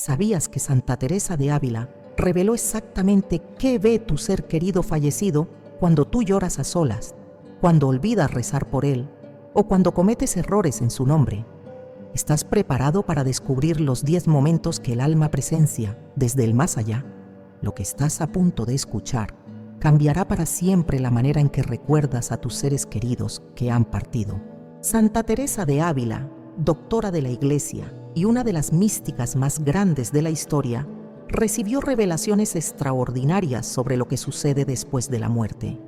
¿Sabías que Santa Teresa de Ávila reveló exactamente qué ve tu ser querido fallecido cuando tú lloras a solas, cuando olvidas rezar por él o cuando cometes errores en su nombre? ¿Estás preparado para descubrir los 10 momentos que el alma presencia desde el más allá? Lo que estás a punto de escuchar cambiará para siempre la manera en que recuerdas a tus seres queridos que han partido. Santa Teresa de Ávila, doctora de la Iglesia y una de las místicas más grandes de la historia, recibió revelaciones extraordinarias sobre lo que sucede después de la muerte.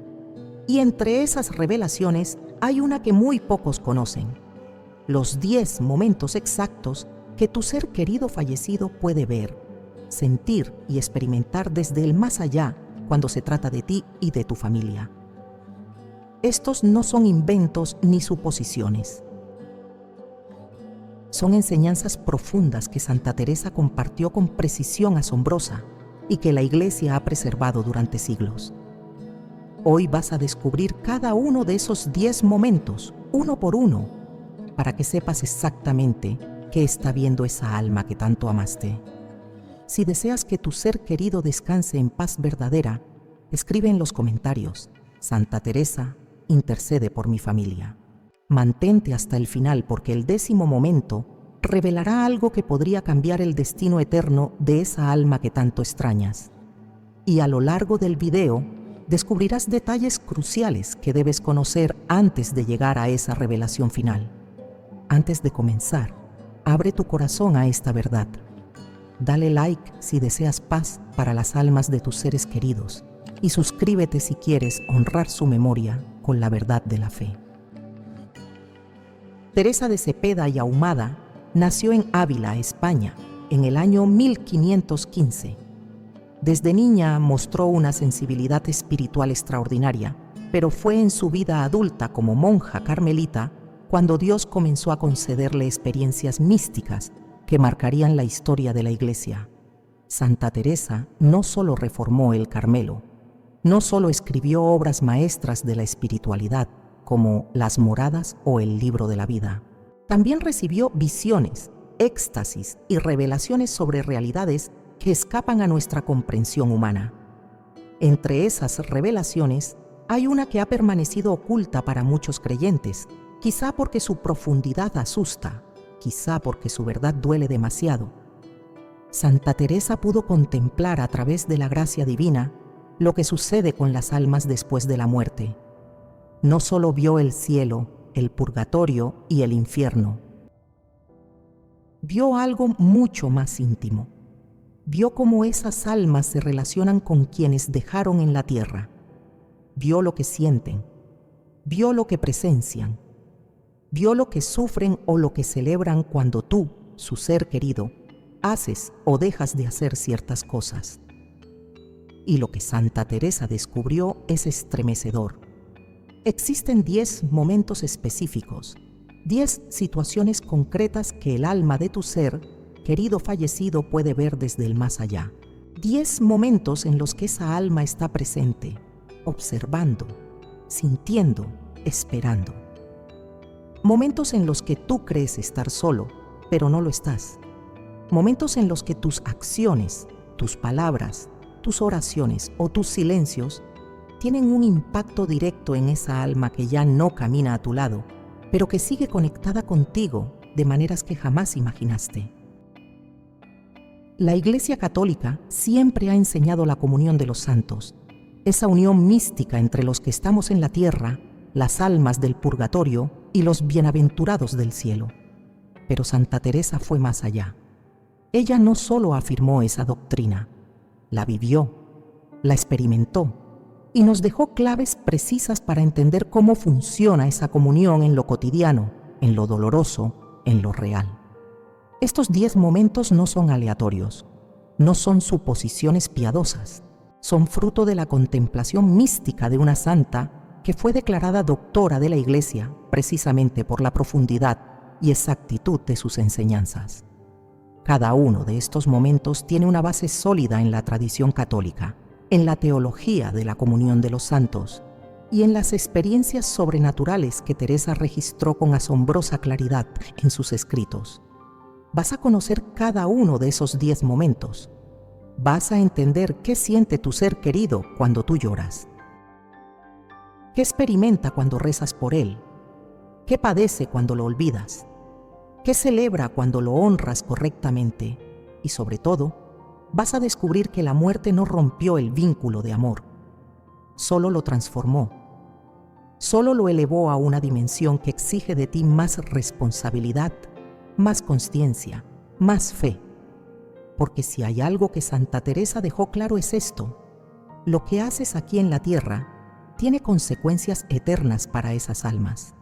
Y entre esas revelaciones hay una que muy pocos conocen: los 10 momentos exactos que tu ser querido fallecido puede ver, sentir y experimentar desde el más allá cuando se trata de ti y de tu familia. Estos no son inventos ni suposiciones. Son enseñanzas profundas que Santa Teresa compartió con precisión asombrosa y que la Iglesia ha preservado durante siglos. Hoy vas a descubrir cada uno de esos 10 momentos, uno por uno, para que sepas exactamente qué está viendo esa alma que tanto amaste. Si deseas que tu ser querido descanse en paz verdadera, escribe en los comentarios: Santa Teresa, intercede por mi familia. Mantente hasta el final, porque el 10º momento revelará algo que podría cambiar el destino eterno de esa alma que tanto extrañas. Y a lo largo del video descubrirás detalles cruciales que debes conocer antes de llegar a esa revelación final. Antes de comenzar, abre tu corazón a esta verdad. Dale like si deseas paz para las almas de tus seres queridos y suscríbete si quieres honrar su memoria con la verdad de la fe. Teresa de Cepeda y Ahumada nació en Ávila, España, en el año 1515. Desde niña mostró una sensibilidad espiritual extraordinaria, pero fue en su vida adulta como monja carmelita cuando Dios comenzó a concederle experiencias místicas que marcarían la historia de la Iglesia. Santa Teresa no solo reformó el Carmelo, no solo escribió obras maestras de la espiritualidad, como Las Moradas o el Libro de la Vida. También recibió visiones, éxtasis y revelaciones sobre realidades que escapan a nuestra comprensión humana. Entre esas revelaciones hay una que ha permanecido oculta para muchos creyentes, quizá porque su profundidad asusta, quizá porque su verdad duele demasiado. Santa Teresa pudo contemplar a través de la gracia divina lo que sucede con las almas después de la muerte. No solo vio el cielo, el purgatorio y el infierno. Vio algo mucho más íntimo. Vio cómo esas almas se relacionan con quienes dejaron en la tierra. Vio lo que sienten. Vio lo que presencian. Vio lo que sufren o lo que celebran cuando tú, su ser querido, haces o dejas de hacer ciertas cosas. Y lo que Santa Teresa descubrió es estremecedor. Existen 10 momentos específicos, 10 situaciones concretas que el alma de tu ser querido fallecido puede ver desde el más allá. 10 momentos en los que esa alma está presente, observando, sintiendo, esperando. Momentos en los que tú crees estar solo, pero no lo estás. Momentos en los que tus acciones, tus palabras, tus oraciones o tus silencios tienen un impacto directo en esa alma que ya no camina a tu lado, pero que sigue conectada contigo de maneras que jamás imaginaste. La Iglesia Católica siempre ha enseñado la comunión de los santos, esa unión mística entre los que estamos en la tierra, las almas del purgatorio y los bienaventurados del cielo. Pero Santa Teresa fue más allá. Ella no solo afirmó esa doctrina, la vivió, la experimentó, y nos dejó claves precisas para entender cómo funciona esa comunión en lo cotidiano, en lo doloroso, en lo real. Estos 10 momentos no son aleatorios, no son suposiciones piadosas, son fruto de la contemplación mística de una santa que fue declarada doctora de la Iglesia precisamente por la profundidad y exactitud de sus enseñanzas. Cada uno de estos momentos tiene una base sólida en la tradición católica, en la teología de la comunión de los santos y en las experiencias sobrenaturales que Teresa registró con asombrosa claridad en sus escritos. Vas a conocer cada uno de esos 10 momentos. Vas a entender qué siente tu ser querido cuando tú lloras. ¿Qué experimenta cuando rezas por él? ¿Qué padece cuando lo olvidas? ¿Qué celebra cuando lo honras correctamente? Y sobre todo, vas a descubrir que la muerte no rompió el vínculo de amor, solo lo transformó, solo lo elevó a una dimensión que exige de ti más responsabilidad, más consciencia, más fe. Porque si hay algo que Santa Teresa dejó claro es esto: lo que haces aquí en la tierra tiene consecuencias eternas para esas almas.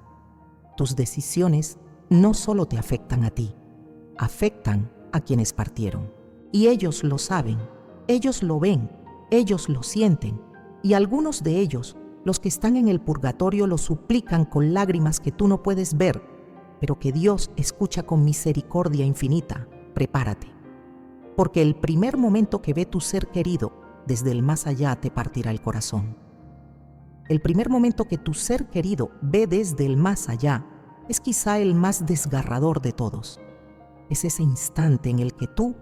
Tus decisiones no solo te afectan a ti, afectan a quienes partieron. Y ellos lo saben, ellos lo ven, ellos lo sienten, y algunos de ellos, los que están en el purgatorio, lo suplican con lágrimas que tú no puedes ver, pero que Dios escucha con misericordia infinita. Prepárate, porque el primer momento que ve tu ser querido desde el más allá te partirá el corazón. El primer momento que tu ser querido ve desde el más allá es quizá el más desgarrador de todos. Es ese instante en el que tú,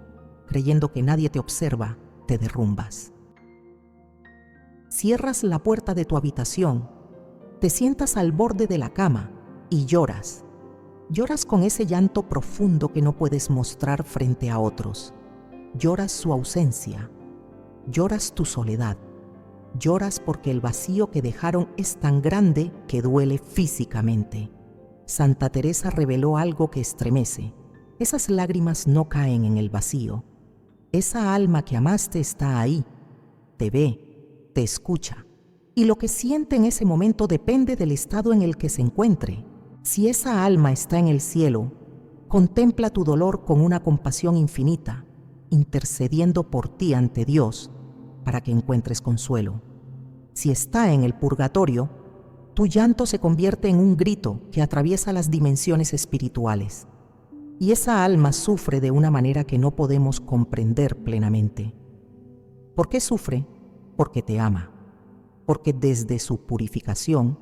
creyendo que nadie te observa, te derrumbas. Cierras la puerta de tu habitación, te sientas al borde de la cama y lloras. Lloras con ese llanto profundo que no puedes mostrar frente a otros. Lloras su ausencia, lloras tu soledad, lloras porque el vacío que dejaron es tan grande que duele físicamente. Santa Teresa reveló algo que estremece. Esas lágrimas no caen en el vacío. Esa alma que amaste está ahí, te ve, te escucha, y lo que siente en ese momento depende del estado en el que se encuentre. Si esa alma está en el cielo, contempla tu dolor con una compasión infinita, intercediendo por ti ante Dios para que encuentres consuelo. Si está en el purgatorio, tu llanto se convierte en un grito que atraviesa las dimensiones espirituales. Y esa alma sufre de una manera que no podemos comprender plenamente. ¿Por qué sufre? Porque te ama. Porque desde su purificación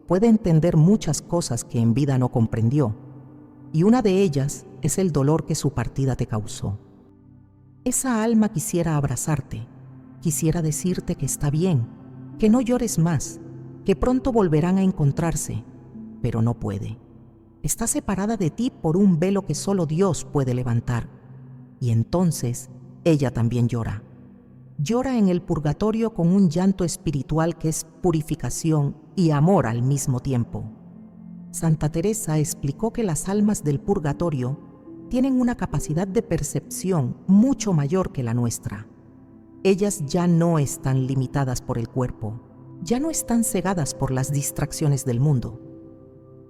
puede entender muchas cosas que en vida no comprendió. Y una de ellas es el dolor que su partida te causó. Esa alma quisiera abrazarte, quisiera decirte que está bien, que no llores más, que pronto volverán a encontrarse, pero no puede. Está separada de ti por un velo que solo Dios puede levantar. Y entonces ella también llora. Llora en el purgatorio con un llanto espiritual que es purificación y amor al mismo tiempo. Santa Teresa explicó que las almas del purgatorio tienen una capacidad de percepción mucho mayor que la nuestra. Ellas ya no están limitadas por el cuerpo, ya no están cegadas por las distracciones del mundo.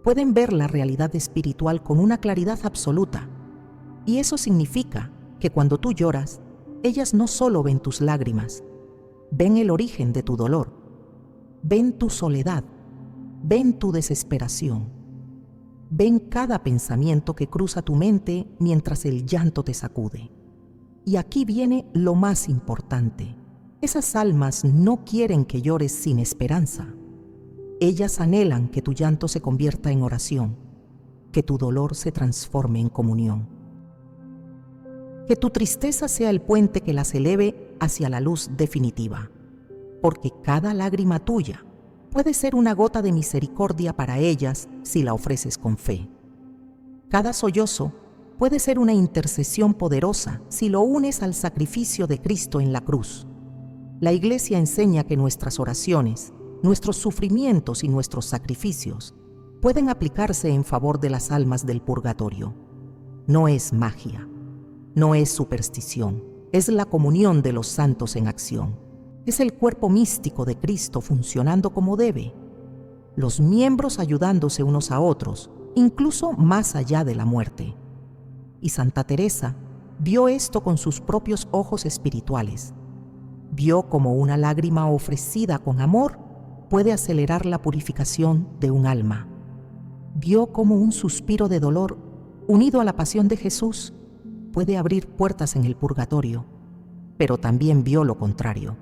Pueden ver la realidad espiritual con una claridad absoluta. Y eso significa que cuando tú lloras, ellas no solo ven tus lágrimas, ven el origen de tu dolor, ven tu soledad, ven tu desesperación, ven cada pensamiento que cruza tu mente mientras el llanto te sacude. Y aquí viene lo más importante. Esas almas no quieren que llores sin esperanza. Ellas anhelan que tu llanto se convierta en oración, que tu dolor se transforme en comunión. Que tu tristeza sea el puente que las eleve hacia la luz definitiva, porque cada lágrima tuya puede ser una gota de misericordia para ellas si la ofreces con fe. Cada sollozo puede ser una intercesión poderosa si lo unes al sacrificio de Cristo en la cruz. La Iglesia enseña que nuestras oraciones, nuestros sufrimientos y nuestros sacrificios pueden aplicarse en favor de las almas del purgatorio. No es magia, no es superstición, es la comunión de los santos en acción. Es el cuerpo místico de Cristo funcionando como debe, los miembros ayudándose unos a otros, incluso más allá de la muerte. Y Santa Teresa vio esto con sus propios ojos espirituales. Vio como una lágrima ofrecida con amor puede acelerar la purificación de un alma. Vio como un suspiro de dolor, unido a la pasión de Jesús, puede abrir puertas en el purgatorio, pero también vio lo contrario.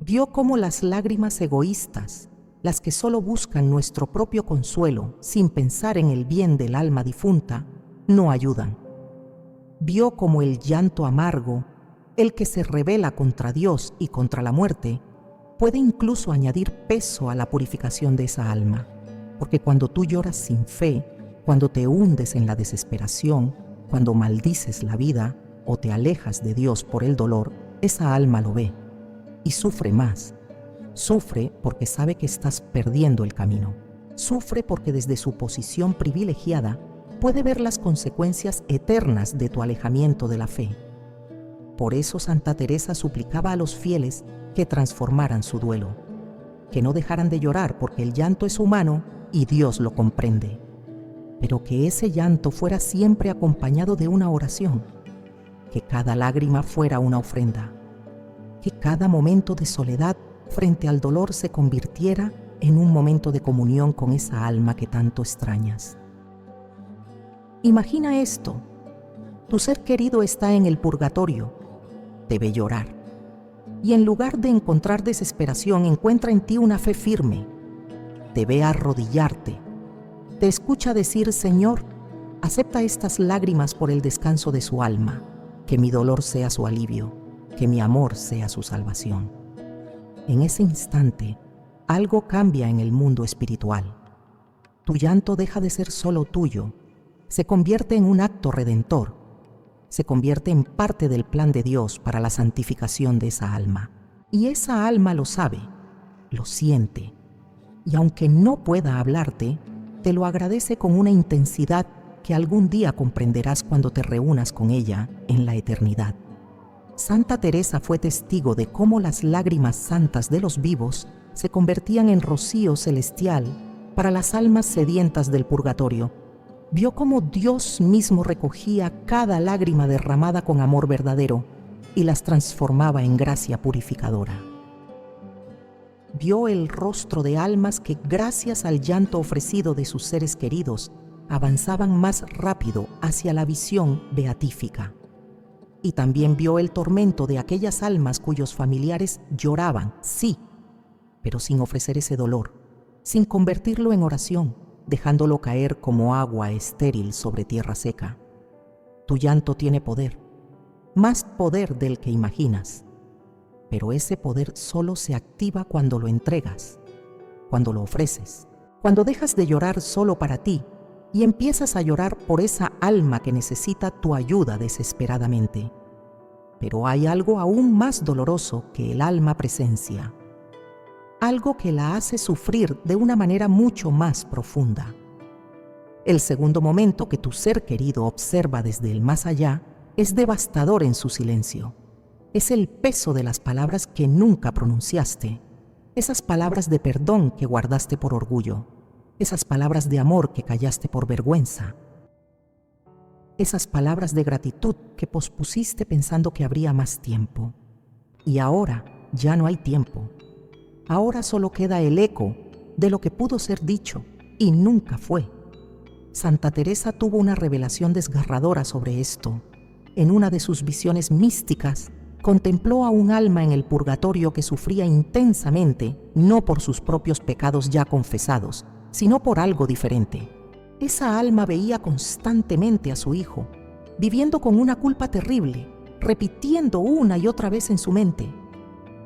Vio cómo las lágrimas egoístas, las que solo buscan nuestro propio consuelo sin pensar en el bien del alma difunta, no ayudan. Vio como el llanto amargo, el que se rebela contra Dios y contra la muerte, puede incluso añadir peso a la purificación de esa alma, porque cuando tú lloras sin fe, cuando te hundes en la desesperación, cuando maldices la vida o te alejas de Dios por el dolor, esa alma lo ve y sufre más. Sufre porque sabe que estás perdiendo el camino. Sufre porque desde su posición privilegiada puede ver las consecuencias eternas de tu alejamiento de la fe. Por eso Santa Teresa suplicaba a los fieles que transformaran su duelo, que no dejaran de llorar porque el llanto es humano y Dios lo comprende, pero que ese llanto fuera siempre acompañado de una oración, que cada lágrima fuera una ofrenda, que cada momento de soledad frente al dolor se convirtiera en un momento de comunión con esa alma que tanto extrañas. Imagina esto: tu ser querido está en el purgatorio, te ve llorar, y en lugar de encontrar desesperación, encuentra en ti una fe firme, te ve arrodillarte, te escucha decir: Señor, acepta estas lágrimas por el descanso de su alma, que mi dolor sea su alivio, que mi amor sea su salvación. En ese instante, algo cambia en el mundo espiritual. Tu llanto deja de ser solo tuyo, se convierte en un acto redentor, se convierte en parte del plan de Dios para la santificación de esa alma. Y esa alma lo sabe, lo siente, y aunque no pueda hablarte, te lo agradece con una intensidad que algún día comprenderás cuando te reúnas con ella en la eternidad. Santa Teresa fue testigo de cómo las lágrimas santas de los vivos se convertían en rocío celestial para las almas sedientas del purgatorio. Vio cómo Dios mismo recogía cada lágrima derramada con amor verdadero y las transformaba en gracia purificadora. Vio el rostro de almas que, gracias al llanto ofrecido de sus seres queridos, avanzaban más rápido hacia la visión beatífica. Y también vio el tormento de aquellas almas cuyos familiares lloraban, sí, pero sin ofrecer ese dolor, sin convertirlo en oración, dejándolo caer como agua estéril sobre tierra seca. Tu llanto tiene poder, más poder del que imaginas, pero ese poder solo se activa cuando lo entregas, cuando lo ofreces, cuando dejas de llorar solo para ti y empiezas a llorar por esa alma que necesita tu ayuda desesperadamente. Pero hay algo aún más doloroso que el alma presencia, algo que la hace sufrir de una manera mucho más profunda. El segundo momento que tu ser querido observa desde el más allá es devastador en su silencio. Es el peso de las palabras que nunca pronunciaste, esas palabras de perdón que guardaste por orgullo, esas palabras de amor que callaste por vergüenza, esas palabras de gratitud que pospusiste pensando que habría más tiempo. Y ahora ya no hay tiempo. Ahora solo queda el eco de lo que pudo ser dicho y nunca fue. Santa Teresa tuvo una revelación desgarradora sobre esto. En una de sus visiones místicas, contempló a un alma en el purgatorio que sufría intensamente, no por sus propios pecados ya confesados, sino por algo diferente. Esa alma veía constantemente a su hijo, viviendo con una culpa terrible, repitiendo una y otra vez en su mente: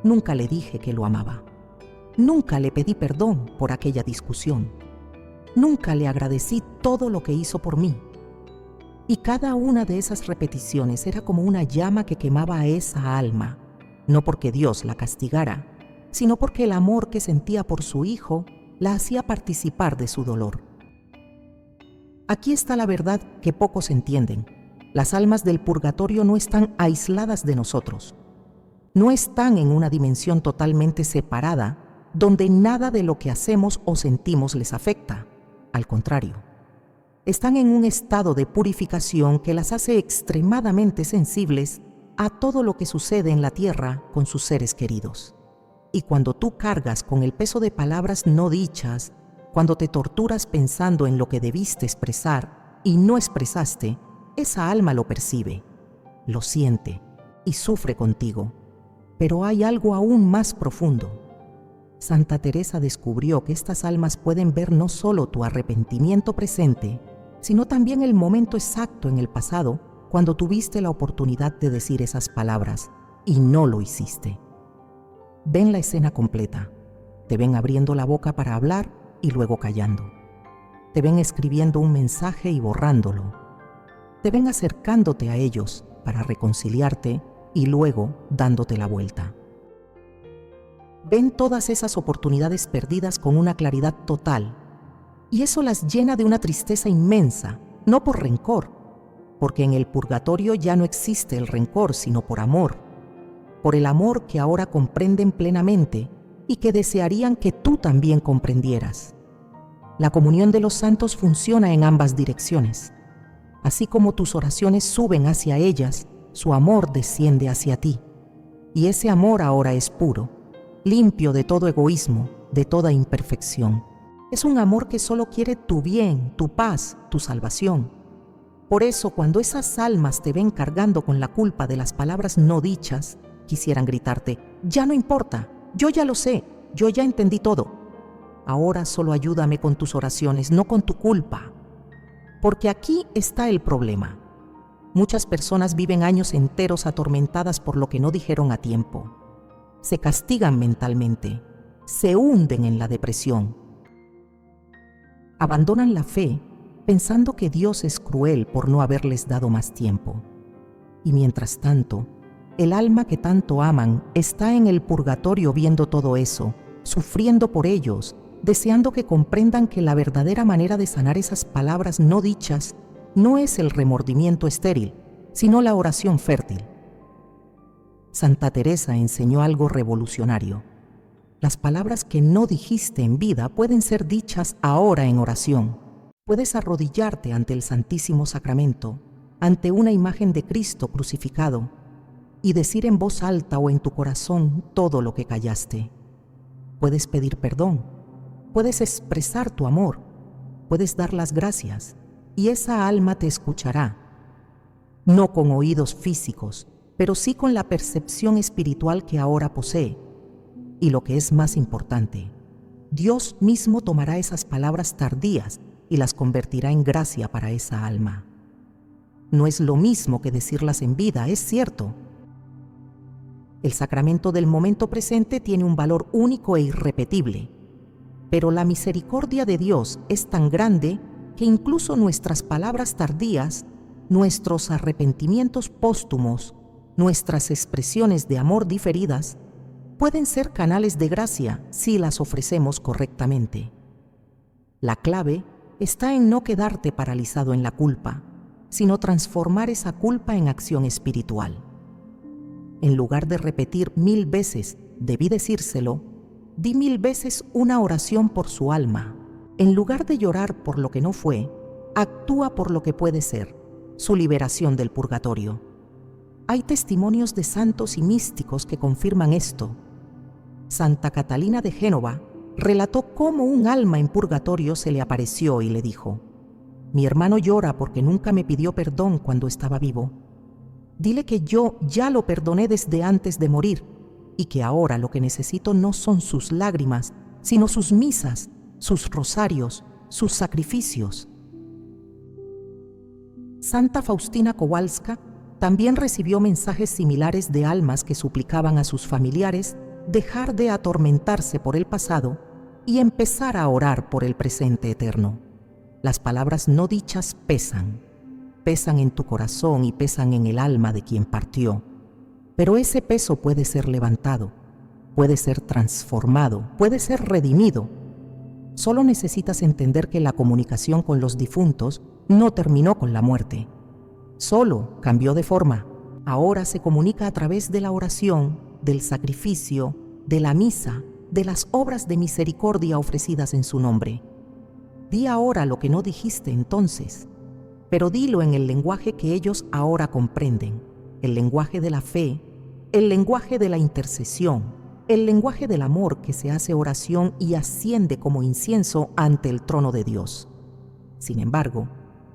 nunca le dije que lo amaba. Nunca le pedí perdón por aquella discusión. Nunca le agradecí todo lo que hizo por mí. Y cada una de esas repeticiones era como una llama que quemaba a esa alma, no porque Dios la castigara, sino porque el amor que sentía por su hijo la hacía participar de su dolor. Aquí está la verdad que pocos entienden. Las almas del purgatorio no están aisladas de nosotros. No están en una dimensión totalmente separada, donde nada de lo que hacemos o sentimos les afecta. Al contrario, están en un estado de purificación que las hace extremadamente sensibles a todo lo que sucede en la tierra con sus seres queridos. Y cuando tú cargas con el peso de palabras no dichas, cuando te torturas pensando en lo que debiste expresar y no expresaste, esa alma lo percibe, lo siente y sufre contigo. Pero hay algo aún más profundo. Santa Teresa descubrió que estas almas pueden ver no solo tu arrepentimiento presente, sino también el momento exacto en el pasado cuando tuviste la oportunidad de decir esas palabras y no lo hiciste. Ven la escena completa. Te ven abriendo la boca para hablar y luego callando. Te ven escribiendo un mensaje y borrándolo. Te ven acercándote a ellos para reconciliarte y luego dándote la vuelta. Ven todas esas oportunidades perdidas con una claridad total, y eso las llena de una tristeza inmensa, no por rencor, porque en el purgatorio ya no existe el rencor, sino por el amor que ahora comprenden plenamente y que desearían que tú también comprendieras. La comunión de los santos funciona en ambas direcciones. Así como tus oraciones suben hacia ellas, su amor desciende hacia ti. Y ese amor ahora es puro, limpio de todo egoísmo, de toda imperfección. Es un amor que solo quiere tu bien, tu paz, tu salvación. Por eso, cuando esas almas te ven cargando con la culpa de las palabras no dichas, quisieran gritarte: ya no importa, yo ya lo sé, yo ya entendí todo. Ahora solo ayúdame con tus oraciones, no con tu culpa. Porque aquí está el problema. Muchas personas viven años enteros atormentadas por lo que no dijeron a tiempo. Se castigan mentalmente, se hunden en la depresión. Abandonan la fe pensando que Dios es cruel por no haberles dado más tiempo. Y mientras tanto, el alma que tanto aman está en el purgatorio viendo todo eso, sufriendo por ellos, deseando que comprendan que la verdadera manera de sanar esas palabras no dichas no es el remordimiento estéril, sino la oración fértil. Santa Teresa enseñó algo revolucionario. Las palabras que no dijiste en vida pueden ser dichas ahora en oración. Puedes arrodillarte ante el Santísimo Sacramento, ante una imagen de Cristo crucificado, y decir en voz alta o en tu corazón todo lo que callaste. Puedes pedir perdón. Puedes expresar tu amor, puedes dar las gracias, y esa alma te escuchará, no con oídos físicos, pero sí con la percepción espiritual que ahora posee. Y lo que es más importante, Dios mismo tomará esas palabras tardías y las convertirá en gracia para esa alma. No es lo mismo que decirlas en vida, es cierto. El sacramento del momento presente tiene un valor único e irrepetible. Pero la misericordia de Dios es tan grande que incluso nuestras palabras tardías, nuestros arrepentimientos póstumos, nuestras expresiones de amor diferidas, pueden ser canales de gracia si las ofrecemos correctamente. La clave está en no quedarte paralizado en la culpa, sino transformar esa culpa en acción espiritual. En lugar de repetir 1000 veces, debí decírselo, di 1000 veces una oración por su alma. En lugar de llorar por lo que no fue, actúa por lo que puede ser, su liberación del purgatorio. Hay testimonios de santos y místicos que confirman esto. Santa Catalina de Génova relató cómo un alma en purgatorio se le apareció y le dijo: mi hermano llora porque nunca me pidió perdón cuando estaba vivo. Dile que yo ya lo perdoné desde antes de morir, y que ahora lo que necesito no son sus lágrimas, sino sus misas, sus rosarios, sus sacrificios. Santa Faustina Kowalska también recibió mensajes similares de almas que suplicaban a sus familiares dejar de atormentarse por el pasado y empezar a orar por el presente eterno. Las palabras no dichas pesan en tu corazón y pesan en el alma de quien partió. Pero ese peso puede ser levantado, puede ser transformado, puede ser redimido. Solo necesitas entender que la comunicación con los difuntos no terminó con la muerte. Solo cambió de forma. Ahora se comunica a través de la oración, del sacrificio, de la misa, de las obras de misericordia ofrecidas en su nombre. Di ahora lo que no dijiste entonces, pero dilo en el lenguaje que ellos ahora comprenden, el lenguaje de la fe, el lenguaje de la intercesión, el lenguaje del amor que se hace oración y asciende como incienso ante el trono de Dios. Sin embargo,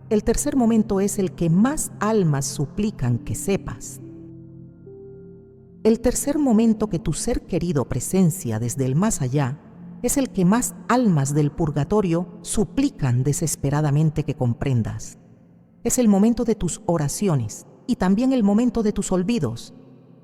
el tercer momento es el que más almas suplican que sepas. El tercer momento que tu ser querido presencia desde el más allá es el que más almas del purgatorio suplican desesperadamente que comprendas. Es el momento de tus oraciones y también el momento de tus olvidos,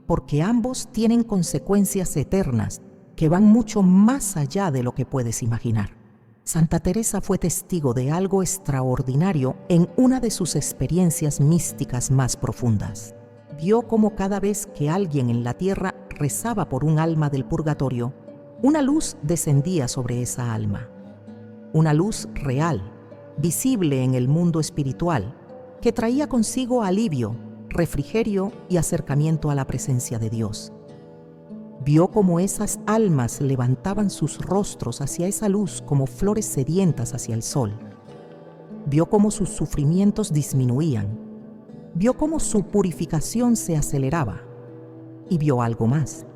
porque ambos tienen consecuencias eternas que van mucho más allá de lo que puedes imaginar. Santa Teresa fue testigo de algo extraordinario en una de sus experiencias místicas más profundas. Vio cómo cada vez que alguien en la tierra rezaba por un alma del purgatorio, una luz descendía sobre esa alma. Una luz real, visible en el mundo espiritual, que traía consigo alivio, refrigerio y acercamiento a la presencia de Dios. Vio cómo esas almas levantaban sus rostros hacia esa luz como flores sedientas hacia el sol. Vio cómo sus sufrimientos disminuían. Vio cómo su purificación se aceleraba. Y vio algo más.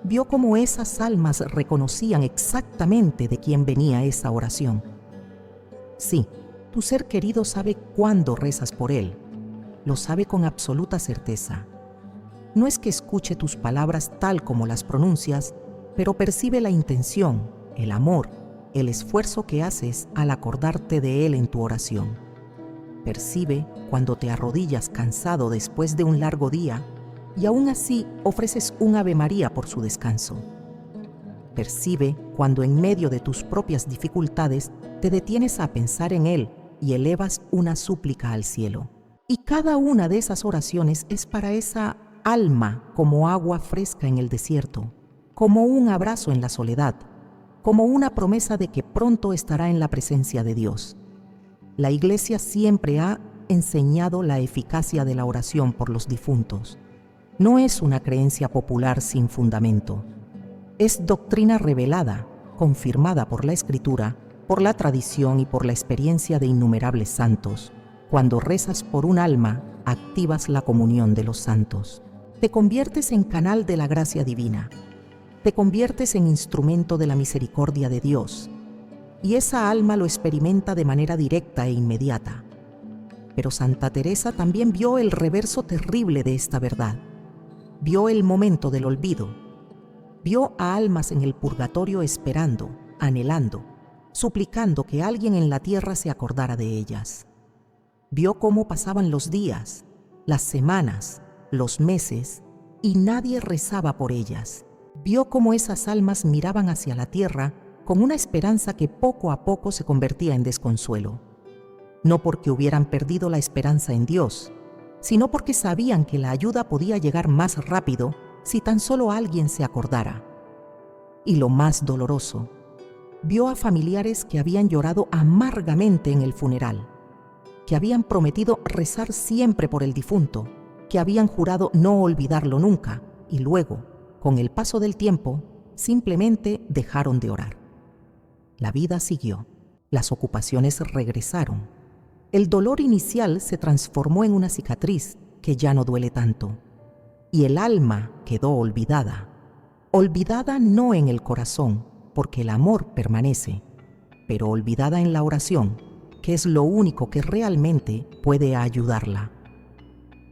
Vio cómo esas almas reconocían exactamente de quién venía esa oración. Sí, tu ser querido sabe cuándo rezas por él. Lo sabe con absoluta certeza. No es que escuche tus palabras tal como las pronuncias, pero percibe la intención, el amor, el esfuerzo que haces al acordarte de él en tu oración. Percibe cuando te arrodillas cansado después de un largo día y aún así ofreces un Ave María por su descanso. Percibe cuando en medio de tus propias dificultades te detienes a pensar en él y elevas una súplica al cielo. Y cada una de esas oraciones es para esa alma como agua fresca en el desierto, como un abrazo en la soledad, como una promesa de que pronto estará en la presencia de Dios. La Iglesia siempre ha enseñado la eficacia de la oración por los difuntos. No es una creencia popular sin fundamento. Es doctrina revelada, confirmada por la Escritura, por la tradición y por la experiencia de innumerables santos. Cuando rezas por un alma, activas la comunión de los santos. Te conviertes en canal de la gracia divina. Te conviertes en instrumento de la misericordia de Dios. Y esa alma lo experimenta de manera directa e inmediata. Pero Santa Teresa también vio el reverso terrible de esta verdad. Vio el momento del olvido. Vio a almas en el purgatorio esperando, anhelando, suplicando que alguien en la tierra se acordara de ellas. Vio cómo pasaban los días, las semanas, los meses, y nadie rezaba por ellas. Vio cómo esas almas miraban hacia la tierra con una esperanza que poco a poco se convertía en desconsuelo. No porque hubieran perdido la esperanza en Dios, sino porque sabían que la ayuda podía llegar más rápido si tan solo alguien se acordara. Y lo más doloroso, vio a familiares que habían llorado amargamente en el funeral, que habían prometido rezar siempre por el difunto, que habían jurado no olvidarlo nunca y luego, con el paso del tiempo, simplemente dejaron de orar. La vida siguió, las ocupaciones regresaron. El dolor inicial se transformó en una cicatriz que ya no duele tanto. Y el alma quedó olvidada. Olvidada no en el corazón, porque el amor permanece, pero olvidada en la oración, que es lo único que realmente puede ayudarla.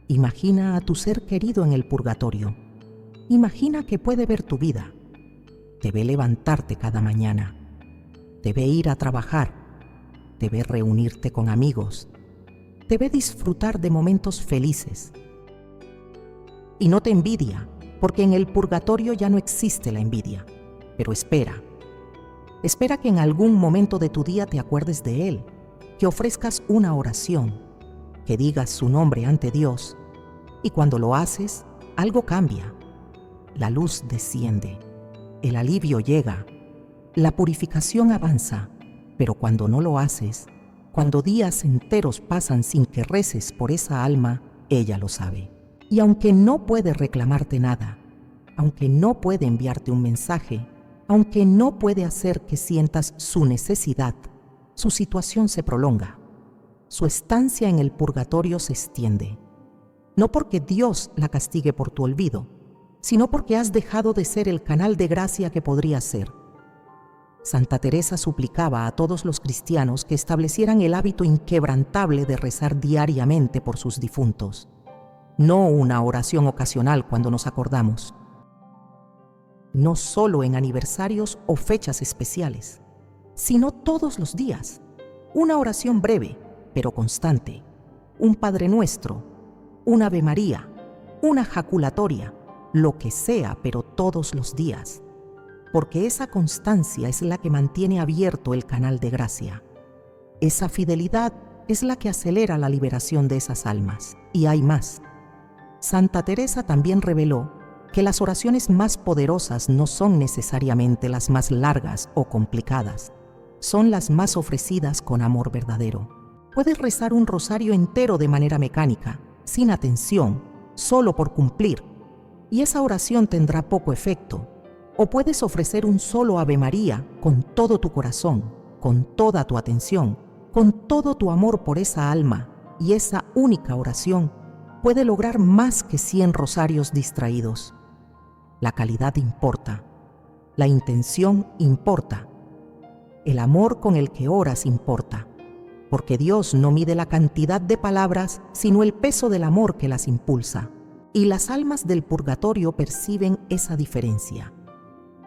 Imagina a tu ser querido en el purgatorio. Imagina que puede ver tu vida. Te ve levantarte cada mañana. Te ve ir a trabajar. Te ve reunirte con amigos. Te ve disfrutar de momentos felices. Y no te envidia, porque en el purgatorio ya no existe la envidia. Pero espera. Espera que en algún momento de tu día te acuerdes de él, que ofrezcas una oración, que digas su nombre ante Dios, y cuando lo haces, algo cambia. La luz desciende, el alivio llega, la purificación avanza, pero cuando no lo haces, cuando días enteros pasan sin que reces por esa alma, ella lo sabe. Y aunque no puede reclamarte nada, aunque no puede enviarte un mensaje, aunque no puede hacer que sientas su necesidad, su situación se prolonga. Su estancia en el purgatorio se extiende. No porque Dios la castigue por tu olvido, sino porque has dejado de ser el canal de gracia que podrías ser. Santa Teresa suplicaba a todos los cristianos que establecieran el hábito inquebrantable de rezar diariamente por sus difuntos, no una oración ocasional cuando nos acordamos. no solo en aniversarios o fechas especiales, sino todos los días. Una oración breve, pero constante. Un Padre Nuestro, un Ave María, una jaculatoria, lo que sea, pero todos los días. Porque esa constancia es la que mantiene abierto el canal de gracia. Esa fidelidad es la que acelera la liberación de esas almas. Y hay más. Santa Teresa también reveló que las oraciones más poderosas no son necesariamente las más largas o complicadas, son las más ofrecidas con amor verdadero. Puedes rezar un rosario entero de manera mecánica, sin atención, solo por cumplir, y esa oración tendrá poco efecto. O puedes ofrecer un solo Ave María con todo tu corazón, con toda tu atención, con todo tu amor por esa alma, y esa única oración puede lograr más que 100 rosarios distraídos. La calidad importa, la intención importa, el amor con el que oras importa, porque Dios no mide la cantidad de palabras, sino el peso del amor que las impulsa. Y las almas del purgatorio perciben esa diferencia.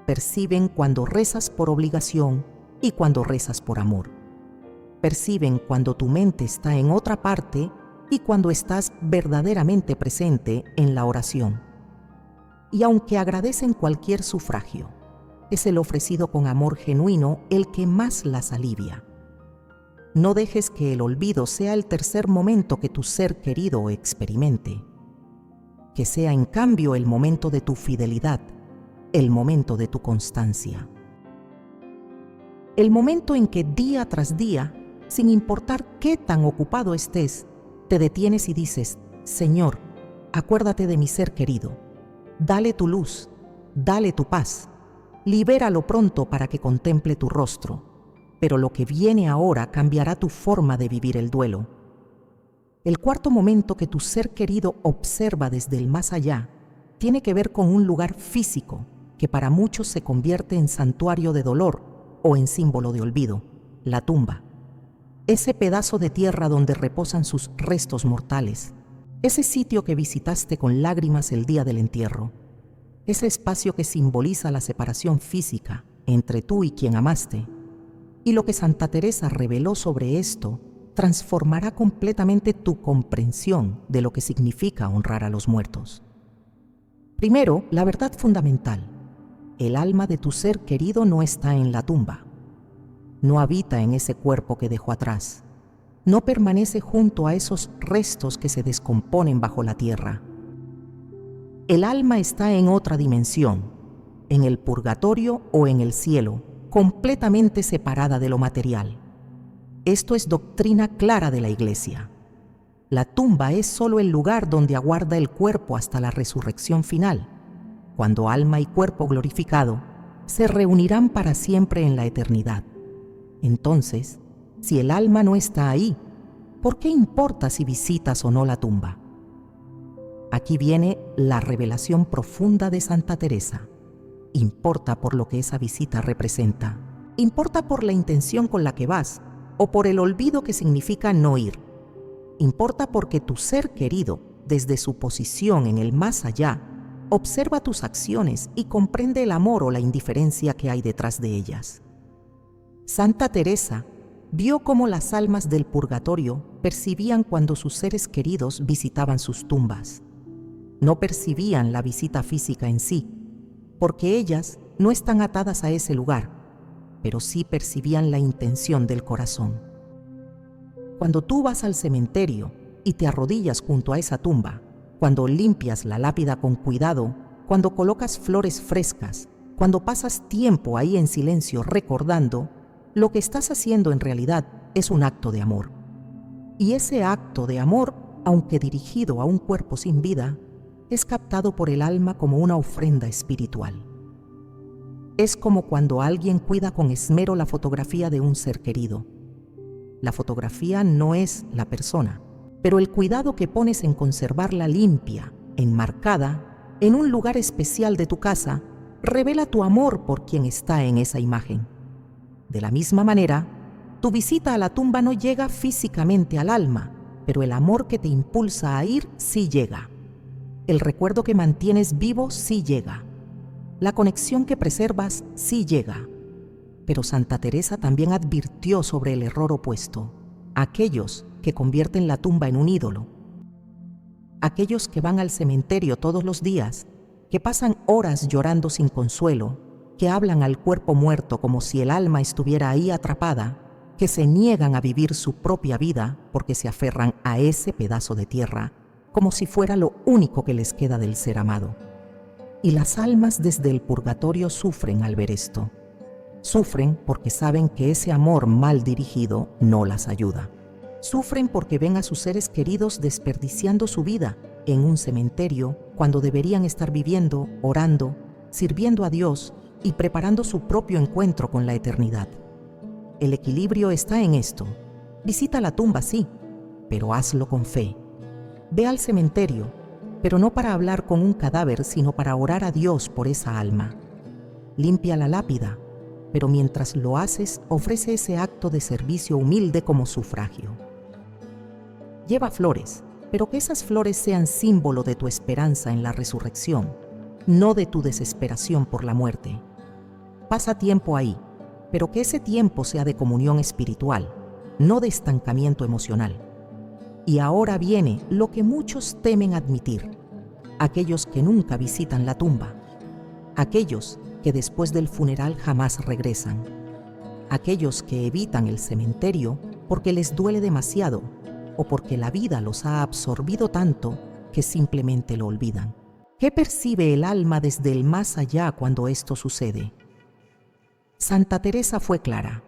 Perciben cuando rezas por obligación y cuando rezas por amor. Perciben cuando tu mente está en otra parte y cuando estás verdaderamente presente en la oración. Y aunque agradecen cualquier sufragio, es el ofrecido con amor genuino el que más las alivia. No dejes que el olvido sea el tercer momento que tu ser querido experimente. Que sea en cambio el momento de tu fidelidad, el momento de tu constancia. El momento en que día tras día, sin importar qué tan ocupado estés, te detienes y dices: Señor, acuérdate de mi ser querido. Dale tu luz, dale tu paz. Libéralo pronto para que contemple tu rostro. Pero lo que viene ahora cambiará tu forma de vivir el duelo. El cuarto momento que tu ser querido observa desde el más allá tiene que ver con un lugar físico que para muchos se convierte en santuario de dolor o en símbolo de olvido: la tumba. Ese pedazo de tierra donde reposan sus restos mortales, ese sitio que visitaste con lágrimas el día del entierro, ese espacio que simboliza la separación física entre tú y quien amaste. Y lo que Santa Teresa reveló sobre esto transformará completamente tu comprensión de lo que significa honrar a los muertos. Primero, la verdad fundamental: el alma de tu ser querido no está en la tumba, no habita en ese cuerpo que dejó atrás, no permanece junto a esos restos que se descomponen bajo la tierra. El alma está en otra dimensión, en el purgatorio o en el cielo, completamente separada de lo material. Esto es doctrina clara de la Iglesia. La tumba es solo el lugar donde aguarda el cuerpo hasta la resurrección final, cuando alma y cuerpo glorificado se reunirán para siempre en la eternidad. Entonces, si el alma no está ahí, ¿por qué importa si visitas o no la tumba? Aquí viene la revelación profunda de Santa Teresa. Importa por lo que esa visita representa. Importa por la intención con la que vas o por el olvido que significa no ir. Importa porque tu ser querido, desde su posición en el más allá, observa tus acciones y comprende el amor o la indiferencia que hay detrás de ellas. Santa Teresa vio cómo las almas del purgatorio percibían cuando sus seres queridos visitaban sus tumbas. No percibían la visita física en sí, porque ellas no están atadas a ese lugar, pero sí percibían la intención del corazón. Cuando tú vas al cementerio y te arrodillas junto a esa tumba, cuando limpias la lápida con cuidado, cuando colocas flores frescas, cuando pasas tiempo ahí en silencio recordando, lo que estás haciendo en realidad es un acto de amor. Y ese acto de amor, aunque dirigido a un cuerpo sin vida, es captado por el alma como una ofrenda espiritual. Es como cuando alguien cuida con esmero la fotografía de un ser querido. La fotografía no es la persona, pero el cuidado que pones en conservarla limpia, enmarcada, en un lugar especial de tu casa, revela tu amor por quien está en esa imagen. De la misma manera, tu visita a la tumba no llega físicamente al alma, pero el amor que te impulsa a ir sí llega. El recuerdo que mantienes vivo sí llega. La conexión que preservas sí llega. Pero Santa Teresa también advirtió sobre el error opuesto: aquellos que convierten la tumba en un ídolo, aquellos que van al cementerio todos los días, que pasan horas llorando sin consuelo, que hablan al cuerpo muerto como si el alma estuviera ahí atrapada, que se niegan a vivir su propia vida porque se aferran a ese pedazo de tierra, como si fuera lo único que les queda del ser amado. Y las almas desde el purgatorio sufren al ver esto. Sufren porque saben que ese amor mal dirigido no las ayuda. Sufren porque ven a sus seres queridos desperdiciando su vida en un cementerio cuando deberían estar viviendo, orando, sirviendo a Dios y preparando su propio encuentro con la eternidad. El equilibrio está en esto. Visita la tumba, sí, pero hazlo con fe. Ve al cementerio, pero no para hablar con un cadáver, sino para orar a Dios por esa alma. Limpia la lápida, pero mientras lo haces, ofrece ese acto de servicio humilde como sufragio. Lleva flores, pero que esas flores sean símbolo de tu esperanza en la resurrección, no de tu desesperación por la muerte. Pasa tiempo ahí, pero que ese tiempo sea de comunión espiritual, no de estancamiento emocional. Y ahora viene lo que muchos temen admitir: aquellos que nunca visitan la tumba, aquellos que después del funeral jamás regresan, aquellos que evitan el cementerio porque les duele demasiado o porque la vida los ha absorbido tanto que simplemente lo olvidan. ¿Qué percibe el alma desde el más allá cuando esto sucede? Santa Teresa fue clara: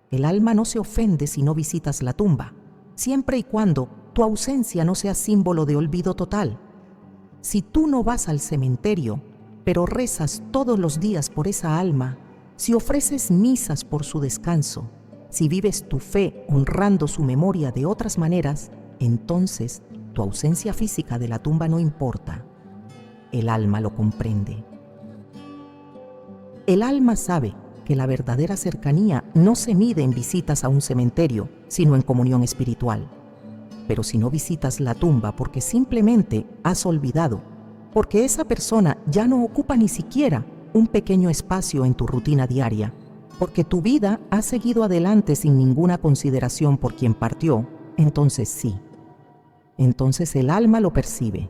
el alma no se ofende si no visitas la tumba, siempre y cuando tu ausencia no sea símbolo de olvido total. Si tú no vas al cementerio, pero rezas todos los días por esa alma, si ofreces misas por su descanso, si vives tu fe honrando su memoria de otras maneras, entonces tu ausencia física de la tumba no importa. El alma lo comprende. El alma sabe que la verdadera cercanía no se mide en visitas a un cementerio, sino en comunión espiritual. Pero si no visitas la tumba porque simplemente has olvidado, porque esa persona ya no ocupa ni siquiera un pequeño espacio en tu rutina diaria, porque tu vida ha seguido adelante sin ninguna consideración por quien partió, entonces sí. Entonces el alma lo percibe.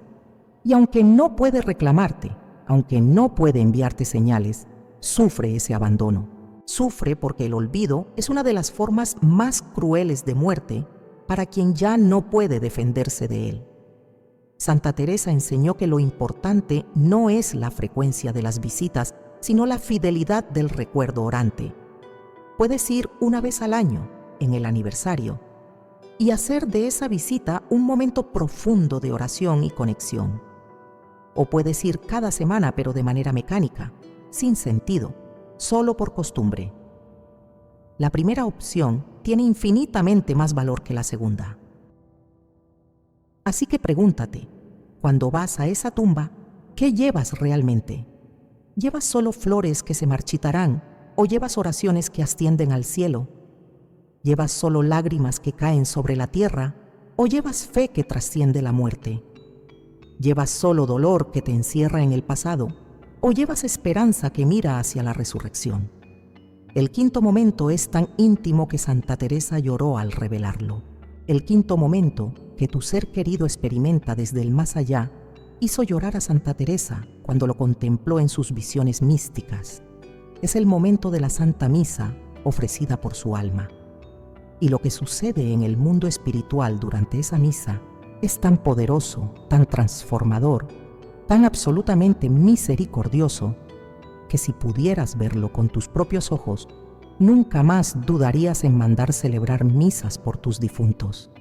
Y aunque no puede reclamarte, aunque no puede enviarte señales, sufre ese abandono. Sufre porque el olvido es una de las formas más crueles de muerte para quien ya no puede defenderse de él. Santa Teresa enseñó que lo importante no es la frecuencia de las visitas, sino la fidelidad del recuerdo orante. Puedes ir una vez al año, en el aniversario, y hacer de esa visita un momento profundo de oración y conexión. O puedes ir cada semana, pero de manera mecánica, sin sentido, solo por costumbre. La primera opción tiene infinitamente más valor que la segunda. Así que pregúntate, cuando vas a esa tumba, ¿qué llevas realmente? ¿Llevas solo flores que se marchitarán o llevas oraciones que ascienden al cielo? ¿Llevas solo lágrimas que caen sobre la tierra o llevas fe que trasciende la muerte? ¿Llevas solo dolor que te encierra en el pasado o llevas esperanza que mira hacia la resurrección? El quinto momento es tan íntimo que Santa Teresa lloró al revelarlo. El quinto momento que tu ser querido experimenta desde el más allá hizo llorar a Santa Teresa cuando lo contempló en sus visiones místicas. Es el momento de la Santa Misa ofrecida por su alma. Y lo que sucede en el mundo espiritual durante esa misa es tan poderoso, tan transformador, tan absolutamente misericordioso, que si pudieras verlo con tus propios ojos, nunca más dudarías en mandar celebrar misas por tus difuntos.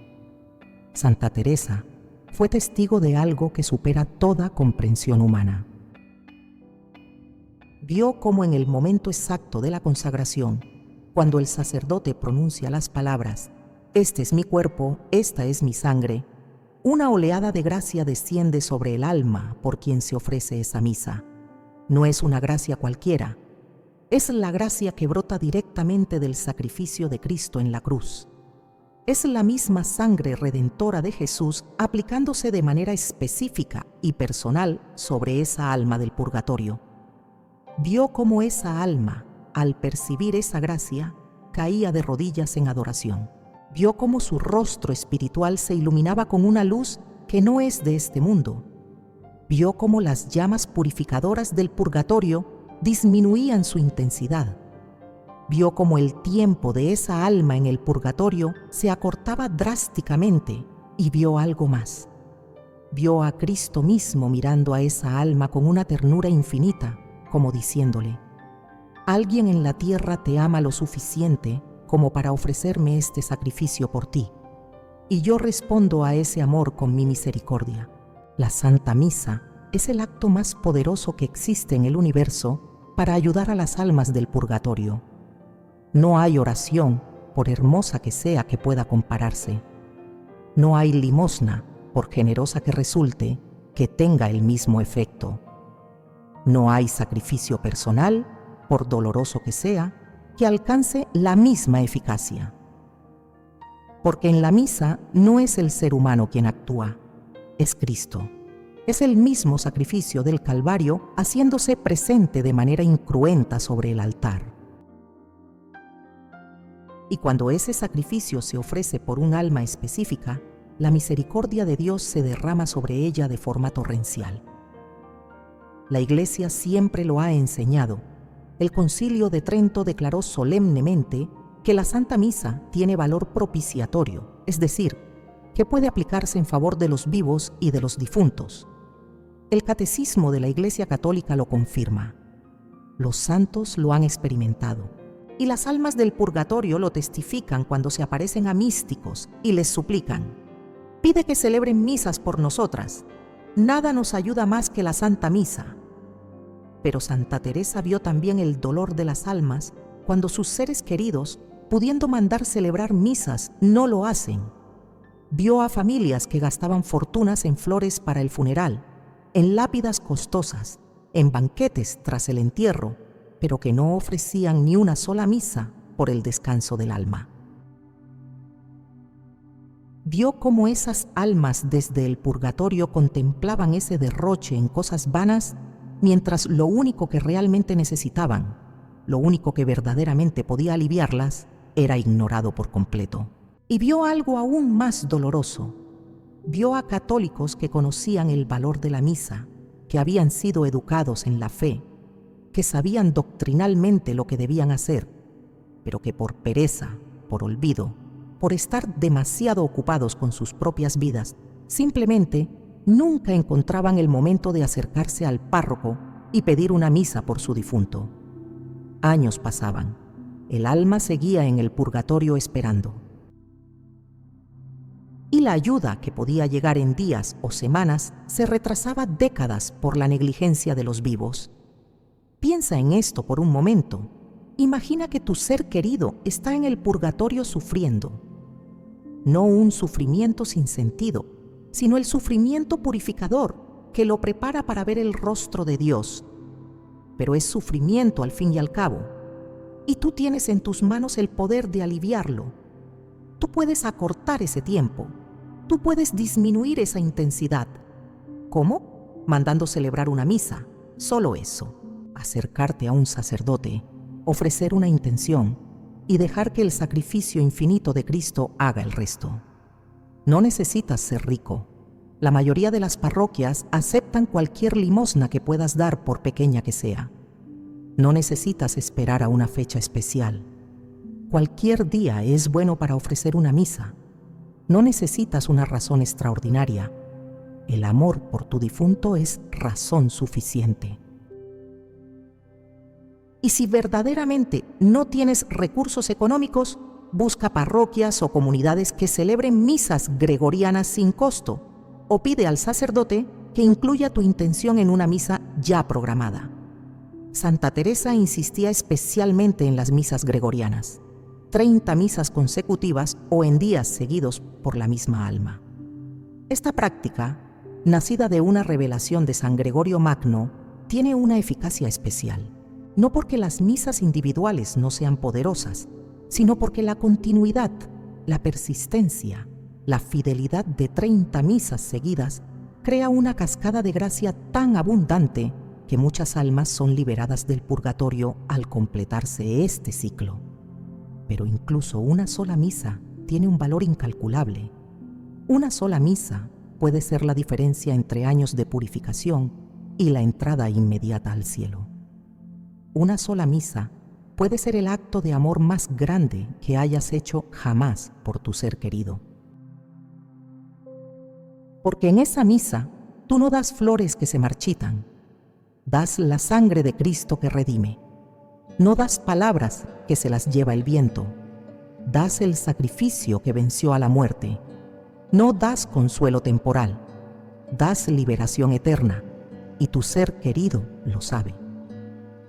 Santa Teresa fue testigo de algo que supera toda comprensión humana. Vio cómo en el momento exacto de la consagración, cuando el sacerdote pronuncia las palabras: «Este es mi cuerpo, esta es mi sangre», una oleada de gracia desciende sobre el alma por quien se ofrece esa misa. No es una gracia cualquiera, es la gracia que brota directamente del sacrificio de Cristo en la cruz. Es la misma sangre redentora de Jesús aplicándose de manera específica y personal sobre esa alma del purgatorio. Vio cómo esa alma, al percibir esa gracia, caía de rodillas en adoración. Vio cómo su rostro espiritual se iluminaba con una luz que no es de este mundo. Vio cómo las llamas purificadoras del purgatorio disminuían su intensidad. Vio cómo el tiempo de esa alma en el purgatorio se acortaba drásticamente y vio algo más. Vio a Cristo mismo mirando a esa alma con una ternura infinita, como diciéndole: alguien en la tierra te ama lo suficiente como para ofrecerme este sacrificio por ti, y yo respondo a ese amor con mi misericordia. La Santa Misa es el acto más poderoso que existe en el universo para ayudar a las almas del purgatorio. No hay oración, por hermosa que sea, que pueda compararse. No hay limosna, por generosa que resulte, que tenga el mismo efecto. No hay sacrificio personal, por doloroso que sea, que alcance la misma eficacia. Porque en la misa no es el ser humano quien actúa, es Cristo. Es el mismo sacrificio del Calvario haciéndose presente de manera incruenta sobre el altar. Y cuando ese sacrificio se ofrece por un alma específica, la misericordia de Dios se derrama sobre ella de forma torrencial. La Iglesia siempre lo ha enseñado. El Concilio de Trento declaró solemnemente que la Santa Misa tiene valor propiciatorio, es decir, que puede aplicarse en favor de los vivos y de los difuntos. El Catecismo de la Iglesia Católica lo confirma. Los santos lo han experimentado, y las almas del purgatorio lo testifican cuando se aparecen a místicos y les suplican: pide que celebren misas por nosotras. Nada nos ayuda más que la Santa Misa. Pero Santa Teresa vio también el dolor de las almas cuando sus seres queridos, pudiendo mandar celebrar misas, no lo hacen. Vio a familias que gastaban fortunas en flores para el funeral, en lápidas costosas, en banquetes tras el entierro, pero que no ofrecían ni una sola misa por el descanso del alma. Vio cómo esas almas desde el purgatorio contemplaban ese derroche en cosas vanas, mientras lo único que realmente necesitaban, lo único que verdaderamente podía aliviarlas, era ignorado por completo. Y vio algo aún más doloroso. Vio a católicos que conocían el valor de la misa, que habían sido educados en la fe, que sabían doctrinalmente lo que debían hacer, pero que por pereza, por olvido, por estar demasiado ocupados con sus propias vidas, simplemente nunca encontraban el momento de acercarse al párroco y pedir una misa por su difunto. Años pasaban. El alma seguía en el purgatorio esperando. Y la ayuda que podía llegar en días o semanas se retrasaba décadas por la negligencia de los vivos. Piensa en esto por un momento. Imagina que tu ser querido está en el purgatorio sufriendo. No un sufrimiento sin sentido, sino el sufrimiento purificador que lo prepara para ver el rostro de Dios. Pero es sufrimiento al fin y al cabo. Y tú tienes en tus manos el poder de aliviarlo. Tú puedes acortar ese tiempo. Tú puedes disminuir esa intensidad. ¿Cómo? Mandando celebrar una misa. Solo eso. Acercarte a un sacerdote, ofrecer una intención y dejar que el sacrificio infinito de Cristo haga el resto. No necesitas ser rico. La mayoría de las parroquias aceptan cualquier limosna que puedas dar, por pequeña que sea. No necesitas esperar a una fecha especial. Cualquier día es bueno para ofrecer una misa. No necesitas una razón extraordinaria. El amor por tu difunto es razón suficiente. Y si verdaderamente no tienes recursos económicos, busca parroquias o comunidades que celebren misas gregorianas sin costo, o pide al sacerdote que incluya tu intención en una misa ya programada. Santa Teresa insistía especialmente en las misas gregorianas, 30 misas consecutivas o en días seguidos por la misma alma. Esta práctica, nacida de una revelación de San Gregorio Magno, tiene una eficacia especial. No porque las misas individuales no sean poderosas, sino porque la continuidad, la persistencia, la fidelidad de 30 misas seguidas crea una cascada de gracia tan abundante que muchas almas son liberadas del purgatorio al completarse este ciclo. Pero incluso una sola misa tiene un valor incalculable. Una sola misa puede ser la diferencia entre años de purificación y la entrada inmediata al cielo. Una sola misa puede ser el acto de amor más grande que hayas hecho jamás por tu ser querido. Porque en esa misa tú no das flores que se marchitan, das la sangre de Cristo que redime. No das palabras que se las lleva el viento, das el sacrificio que venció a la muerte. No das consuelo temporal, das liberación eterna, y tu ser querido lo sabe.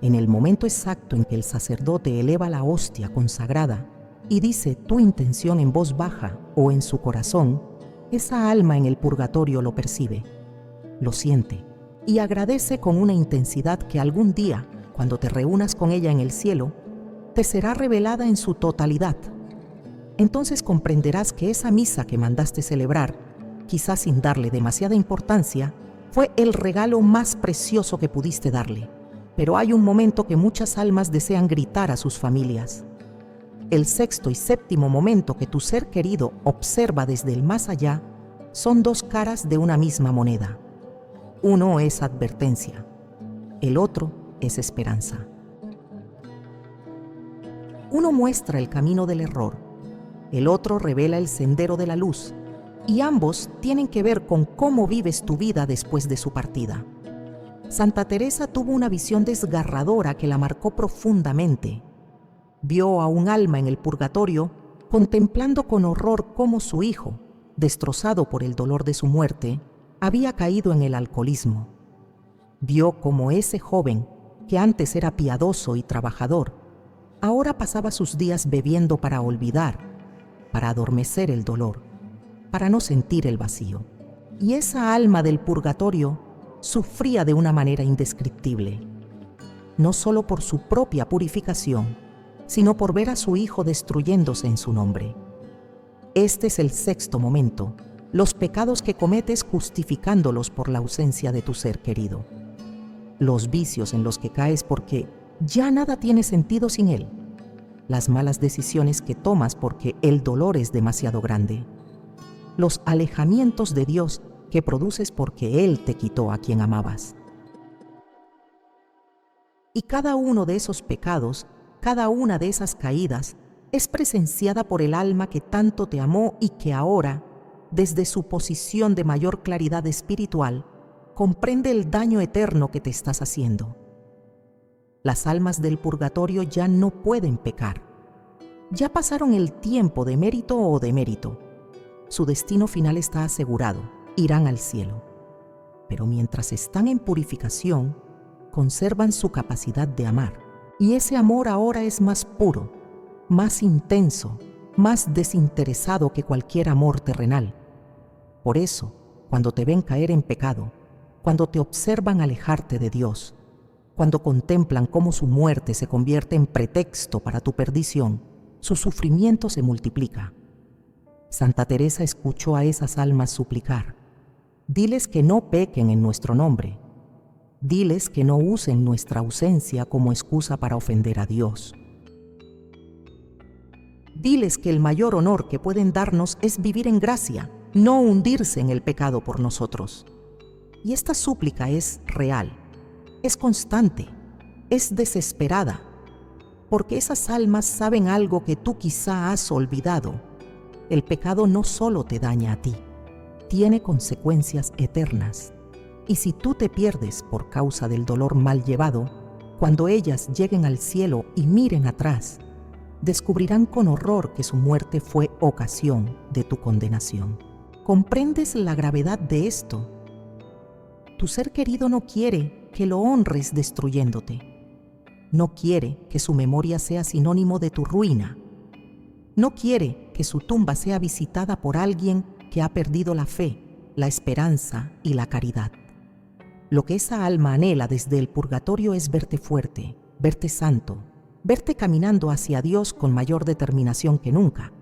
En el momento exacto en que el sacerdote eleva la hostia consagrada y dice tu intención en voz baja o en su corazón, esa alma en el purgatorio lo percibe, lo siente y agradece con una intensidad que algún día, cuando te reúnas con ella en el cielo, te será revelada en su totalidad. Entonces comprenderás que esa misa que mandaste celebrar, quizás sin darle demasiada importancia, fue el regalo más precioso que pudiste darle. Pero hay un momento que muchas almas desean gritar a sus familias. El sexto y séptimo momento que tu ser querido observa desde el más allá son dos caras de una misma moneda. Uno es advertencia, el otro es esperanza. Uno muestra el camino del error, el otro revela el sendero de la luz, y ambos tienen que ver con cómo vives tu vida después de su partida. Santa Teresa tuvo una visión desgarradora que la marcó profundamente. Vio a un alma en el purgatorio contemplando con horror cómo su hijo, destrozado por el dolor de su muerte, había caído en el alcoholismo. Vio cómo ese joven, que antes era piadoso y trabajador, ahora pasaba sus días bebiendo para olvidar, para adormecer el dolor, para no sentir el vacío. Y esa alma del purgatorio sufría de una manera indescriptible, no solo por su propia purificación, sino por ver a su hijo destruyéndose en su nombre. Este es el sexto momento, los pecados que cometes justificándolos por la ausencia de tu ser querido. Los vicios en los que caes porque ya nada tiene sentido sin él. Las malas decisiones que tomas porque el dolor es demasiado grande. Los alejamientos de Dios que produces porque Él te quitó a quien amabas. Y cada uno de esos pecados, cada una de esas caídas, es presenciada por el alma que tanto te amó y que ahora, desde su posición de mayor claridad espiritual, comprende el daño eterno que te estás haciendo. Las almas del purgatorio ya no pueden pecar. Ya pasaron el tiempo de mérito o demérito. Su destino final está asegurado, irán al cielo. Pero mientras están en purificación, conservan su capacidad de amar. Y ese amor ahora es más puro, más intenso, más desinteresado que cualquier amor terrenal. Por eso, cuando te ven caer en pecado, cuando te observan alejarte de Dios, cuando contemplan cómo su muerte se convierte en pretexto para tu perdición, su sufrimiento se multiplica. Santa Teresa escuchó a esas almas suplicar: diles que no pequen en nuestro nombre. Diles que no usen nuestra ausencia como excusa para ofender a Dios. Diles que el mayor honor que pueden darnos es vivir en gracia, no hundirse en el pecado por nosotros. Y esta súplica es real, es constante, es desesperada, porque esas almas saben algo que tú quizá has olvidado. El pecado no solo te daña a ti, tiene consecuencias eternas. Y si tú te pierdes por causa del dolor mal llevado, cuando ellas lleguen al cielo y miren atrás, descubrirán con horror que su muerte fue ocasión de tu condenación. ¿Comprendes la gravedad de esto? Tu ser querido no quiere que lo honres destruyéndote. No quiere que su memoria sea sinónimo de tu ruina. No quiere que su tumba sea visitada por alguien que ha perdido la fe, la esperanza y la caridad. Lo que esa alma anhela desde el purgatorio es verte fuerte, verte santo, verte caminando hacia Dios con mayor determinación que nunca,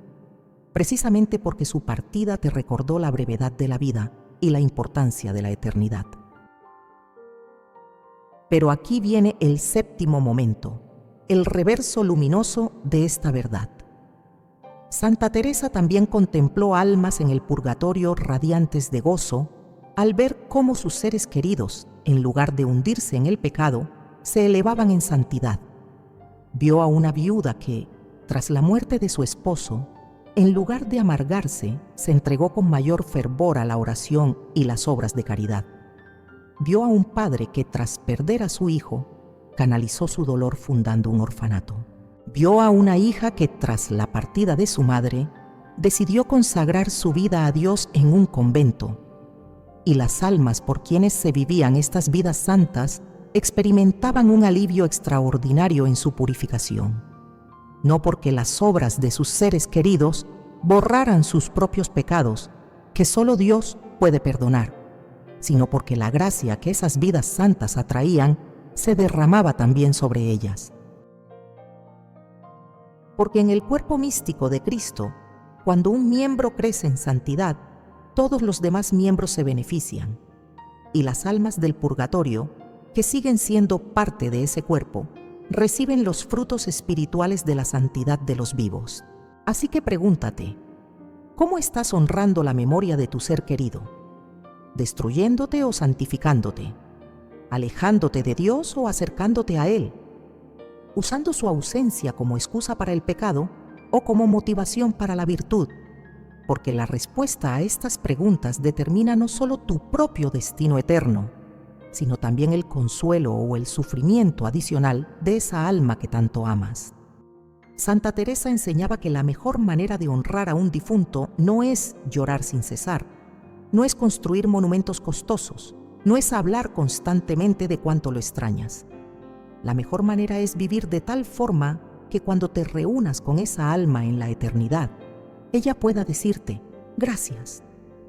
precisamente porque su partida te recordó la brevedad de la vida y la importancia de la eternidad. Pero aquí viene el séptimo momento, el reverso luminoso de esta verdad. Santa Teresa también contempló almas en el purgatorio radiantes de gozo al ver cómo sus seres queridos, en lugar de hundirse en el pecado, se elevaban en santidad. Vio a una viuda que, tras la muerte de su esposo, en lugar de amargarse, se entregó con mayor fervor a la oración y las obras de caridad. Vio a un padre que, tras perder a su hijo, canalizó su dolor fundando un orfanato. Vio a una hija que, tras la partida de su madre, decidió consagrar su vida a Dios en un convento, y las almas por quienes se vivían estas vidas santas experimentaban un alivio extraordinario en su purificación, no porque las obras de sus seres queridos borraran sus propios pecados, que solo Dios puede perdonar, sino porque la gracia que esas vidas santas atraían se derramaba también sobre ellas. Porque en el cuerpo místico de Cristo, cuando un miembro crece en santidad, todos los demás miembros se benefician, y las almas del purgatorio, que siguen siendo parte de ese cuerpo, reciben los frutos espirituales de la santidad de los vivos. Así que pregúntate, ¿cómo estás honrando la memoria de tu ser querido? ¿Destruyéndote o santificándote? ¿Alejándote de Dios o acercándote a Él? ¿Usando su ausencia como excusa para el pecado o como motivación para la virtud? Porque la respuesta a estas preguntas determina no solo tu propio destino eterno, sino también el consuelo o el sufrimiento adicional de esa alma que tanto amas. Santa Teresa enseñaba que la mejor manera de honrar a un difunto no es llorar sin cesar, no es construir monumentos costosos, no es hablar constantemente de cuánto lo extrañas. La mejor manera es vivir de tal forma que cuando te reúnas con esa alma en la eternidad, ella pueda decirte, gracias.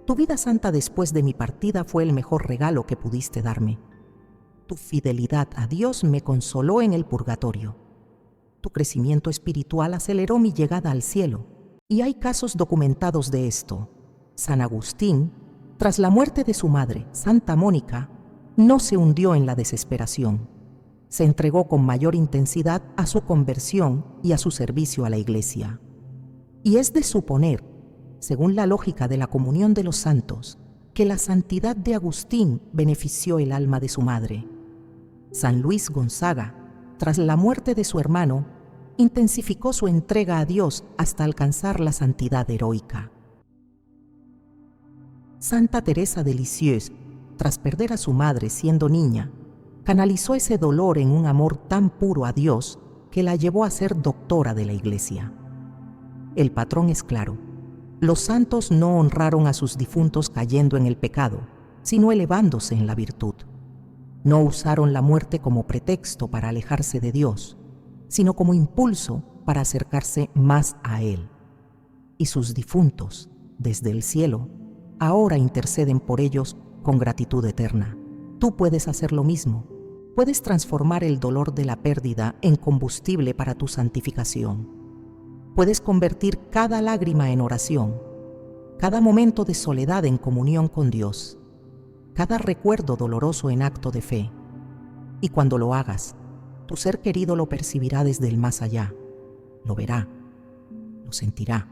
Tu vida santa después de mi partida fue el mejor regalo que pudiste darme. Tu fidelidad a Dios me consoló en el purgatorio. Tu crecimiento espiritual aceleró mi llegada al cielo. Y hay casos documentados de esto. San Agustín, tras la muerte de su madre, Santa Mónica, no se hundió en la desesperación. Se entregó con mayor intensidad a su conversión y a su servicio a la Iglesia. Y es de suponer, según la lógica de la comunión de los santos, que la santidad de Agustín benefició el alma de su madre. San Luis Gonzaga, tras la muerte de su hermano, intensificó su entrega a Dios hasta alcanzar la santidad heroica. Santa Teresa de Lisieux, tras perder a su madre siendo niña, canalizó ese dolor en un amor tan puro a Dios que la llevó a ser doctora de la Iglesia. El patrón es claro. Los santos no honraron a sus difuntos cayendo en el pecado, sino elevándose en la virtud. No usaron la muerte como pretexto para alejarse de Dios, sino como impulso para acercarse más a Él. Y sus difuntos, desde el cielo, ahora interceden por ellos con gratitud eterna. Tú puedes hacer lo mismo. Puedes transformar el dolor de la pérdida en combustible para tu santificación. Puedes convertir cada lágrima en oración, cada momento de soledad en comunión con Dios, cada recuerdo doloroso en acto de fe. Y cuando lo hagas, tu ser querido lo percibirá desde el más allá, lo verá, lo sentirá.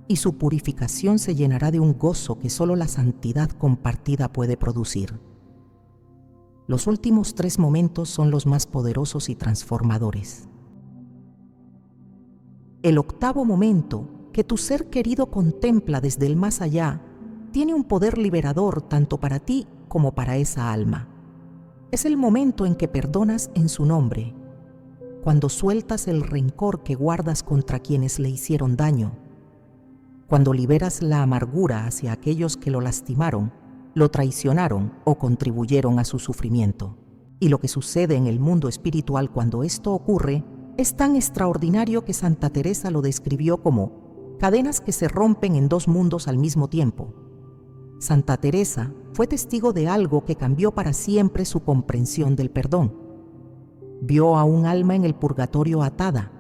Y su purificación se llenará de un gozo que solo la santidad compartida puede producir. Los últimos 3 momentos son los más poderosos y transformadores. El octavo momento, que tu ser querido contempla desde el más allá, tiene un poder liberador tanto para ti como para esa alma. Es el momento en que perdonas en su nombre, cuando sueltas el rencor que guardas contra quienes le hicieron daño, cuando liberas la amargura hacia aquellos que lo lastimaron, lo traicionaron o contribuyeron a su sufrimiento. Y lo que sucede en el mundo espiritual cuando esto ocurre es tan extraordinario que Santa Teresa lo describió como cadenas que se rompen en 2 mundos al mismo tiempo. Santa Teresa fue testigo de algo que cambió para siempre su comprensión del perdón. Vio a un alma en el purgatorio atada,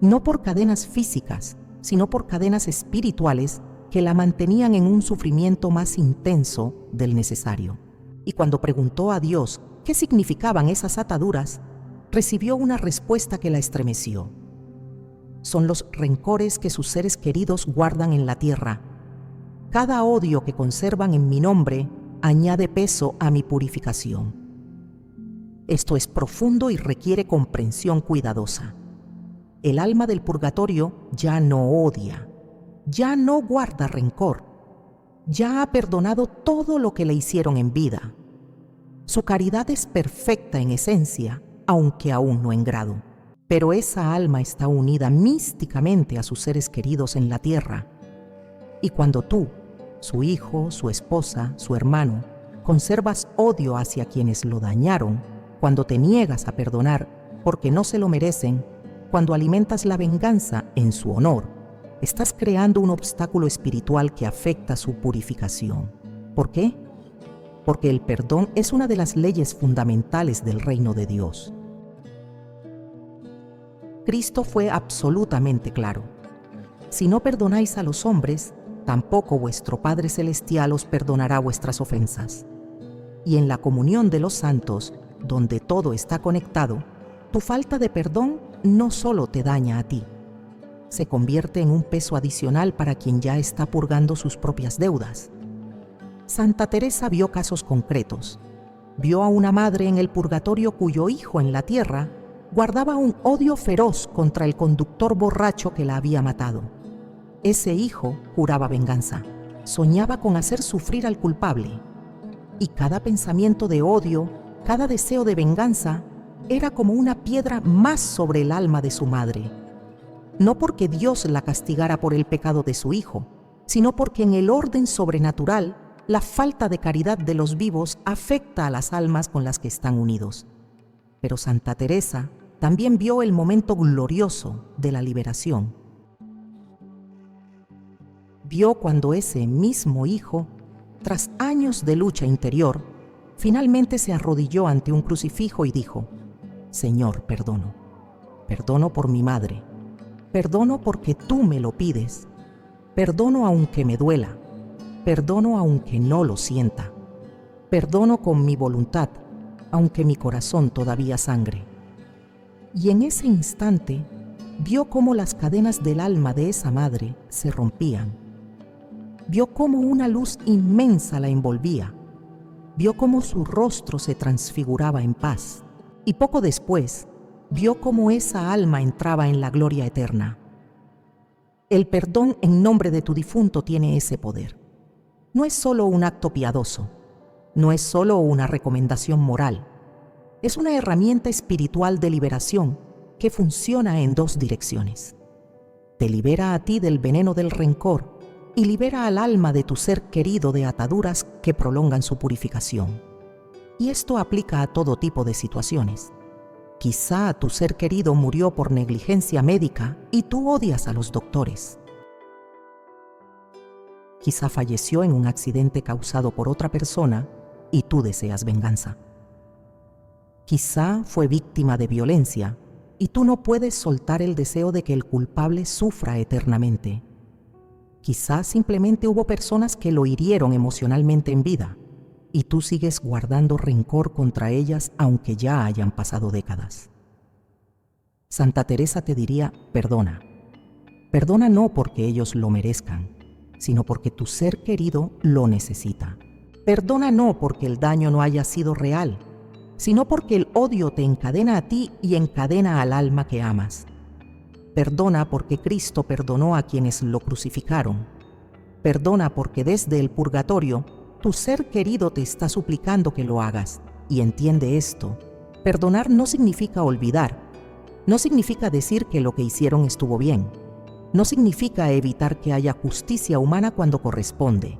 no por cadenas físicas, sino por cadenas espirituales que la mantenían en un sufrimiento más intenso del necesario. Y cuando preguntó a Dios qué significaban esas ataduras, recibió una respuesta que la estremeció. Son los rencores que sus seres queridos guardan en la tierra. Cada odio que conservan en mi nombre añade peso a mi purificación. Esto es profundo y requiere comprensión cuidadosa. El alma del purgatorio ya no odia, ya no guarda rencor, ya ha perdonado todo lo que le hicieron en vida. Su caridad es perfecta en esencia, aunque aún no en grado. Pero esa alma está unida místicamente a sus seres queridos en la tierra. Y cuando tú, su hijo, su esposa, su hermano, conservas odio hacia quienes lo dañaron, cuando te niegas a perdonar porque no se lo merecen, cuando alimentas la venganza en su honor, estás creando un obstáculo espiritual que afecta su purificación. ¿Por qué? Porque el perdón es una de las leyes fundamentales del reino de Dios. Cristo fue absolutamente claro. Si no perdonáis a los hombres, tampoco vuestro Padre Celestial os perdonará vuestras ofensas. Y en la comunión de los santos, donde todo está conectado, tu falta de perdón no solo te daña a ti, se convierte en un peso adicional para quien ya está purgando sus propias deudas. Santa Teresa vio casos concretos. Vio a una madre en el purgatorio cuyo hijo en la tierra guardaba un odio feroz contra el conductor borracho que la había matado. Ese hijo juraba venganza, soñaba con hacer sufrir al culpable, y cada pensamiento de odio, cada deseo de venganza, era como una piedra más sobre el alma de su madre. No porque Dios la castigara por el pecado de su hijo, sino porque en el orden sobrenatural, la falta de caridad de los vivos afecta a las almas con las que están unidos. Pero Santa Teresa también vio el momento glorioso de la liberación. Vio cuando ese mismo hijo, tras años de lucha interior, finalmente se arrodilló ante un crucifijo y dijo: Señor, perdono. Perdono por mi madre. Perdono porque tú me lo pides. Perdono aunque me duela. Perdono aunque no lo sienta. Perdono con mi voluntad, aunque mi corazón todavía sangre. Y en ese instante vio cómo las cadenas del alma de esa madre se rompían. Vio cómo una luz inmensa la envolvía. Vio cómo su rostro se transfiguraba en paz. Y poco después, vio cómo esa alma entraba en la gloria eterna. El perdón en nombre de tu difunto tiene ese poder. No es solo un acto piadoso, no es solo una recomendación moral, es una herramienta espiritual de liberación que funciona en dos direcciones. Te libera a ti del veneno del rencor y libera al alma de tu ser querido de ataduras que prolongan su purificación. Y esto aplica a todo tipo de situaciones. Quizá tu ser querido murió por negligencia médica y tú odias a los doctores. Quizá falleció en un accidente causado por otra persona y tú deseas venganza. Quizá fue víctima de violencia y tú no puedes soltar el deseo de que el culpable sufra eternamente. Quizá simplemente hubo personas que lo hirieron emocionalmente en vida y tú sigues guardando rencor contra ellas aunque ya hayan pasado décadas. Santa Teresa te diría: perdona. Perdona no porque ellos lo merezcan, sino porque tu ser querido lo necesita. Perdona no porque el daño no haya sido real, sino porque el odio te encadena a ti y encadena al alma que amas. Perdona porque Cristo perdonó a quienes lo crucificaron. Perdona porque desde el purgatorio tu ser querido te está suplicando que lo hagas. Y entiende esto: perdonar no significa olvidar, no significa decir que lo que hicieron estuvo bien, no significa evitar que haya justicia humana cuando corresponde.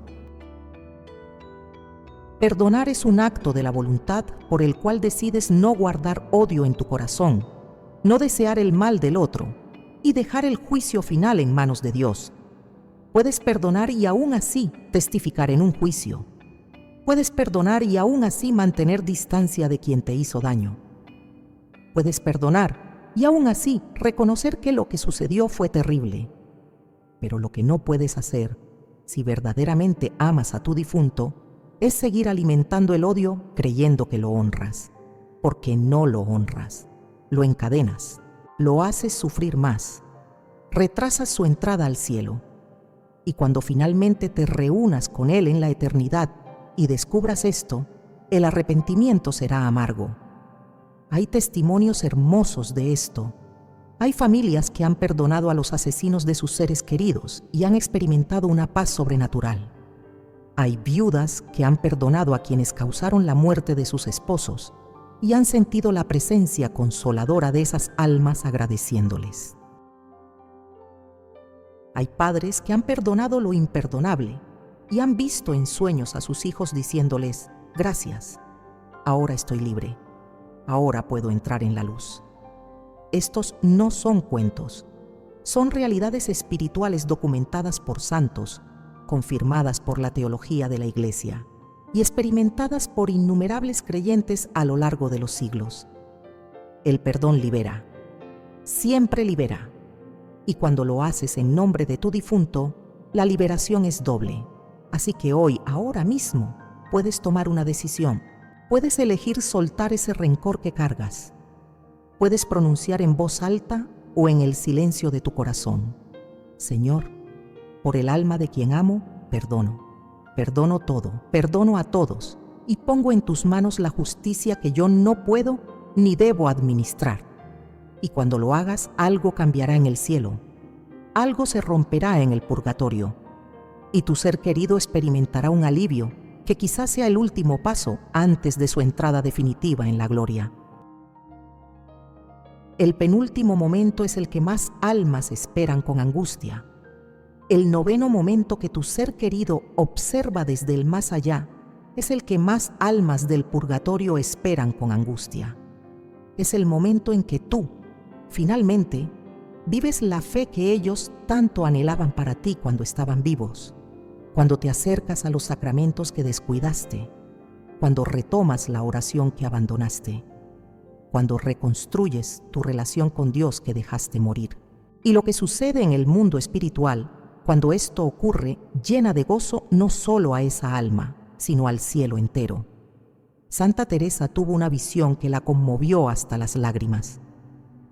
Perdonar es un acto de la voluntad por el cual decides no guardar odio en tu corazón, no desear el mal del otro y dejar el juicio final en manos de Dios. Puedes perdonar y aún así testificar en un juicio. Puedes perdonar y aún así mantener distancia de quien te hizo daño. Puedes perdonar y aún así reconocer que lo que sucedió fue terrible. Pero lo que no puedes hacer, si verdaderamente amas a tu difunto, es seguir alimentando el odio creyendo que lo honras. porque no lo honras, lo encadenas, lo haces sufrir más, retrasas su entrada al cielo. Y cuando finalmente te reúnas con Él en la eternidad y descubras esto, el arrepentimiento será amargo. Hay testimonios hermosos de esto. Hay familias que han perdonado a los asesinos de sus seres queridos y han experimentado una paz sobrenatural. Hay viudas que han perdonado a quienes causaron la muerte de sus esposos y han sentido la presencia consoladora de esas almas agradeciéndoles. Hay padres que han perdonado lo imperdonable y han visto en sueños a sus hijos diciéndoles: gracias, ahora estoy libre, ahora puedo entrar en la luz. Estos no son cuentos, son realidades espirituales documentadas por santos, confirmadas por la teología de la Iglesia y experimentadas por innumerables creyentes a lo largo de los siglos. El perdón libera, siempre libera, y cuando lo haces en nombre de tu difunto, la liberación es doble. Así que hoy, ahora mismo, puedes tomar una decisión. Puedes elegir soltar ese rencor que cargas. Puedes pronunciar en voz alta o en el silencio de tu corazón: Señor, por el alma de quien amo, perdono. Perdono todo, perdono a todos, y pongo en tus manos la justicia que yo no puedo ni debo administrar. Y cuando lo hagas, algo cambiará en el cielo, algo se romperá en el purgatorio, y tu ser querido experimentará un alivio que quizás sea el último paso antes de su entrada definitiva en la gloria. El penúltimo momento es el que más almas esperan con angustia. El noveno momento que tu ser querido observa desde el más allá es el que más almas del purgatorio esperan con angustia. Es el momento en que tú, finalmente, vives la fe que ellos tanto anhelaban para ti cuando estaban vivos, cuando te acercas a los sacramentos que descuidaste, cuando retomas la oración que abandonaste, cuando reconstruyes tu relación con Dios que dejaste morir. Y lo que sucede en el mundo espiritual, cuando esto ocurre, llena de gozo no solo a esa alma, sino al cielo entero. Santa Teresa tuvo una visión que la conmovió hasta las lágrimas.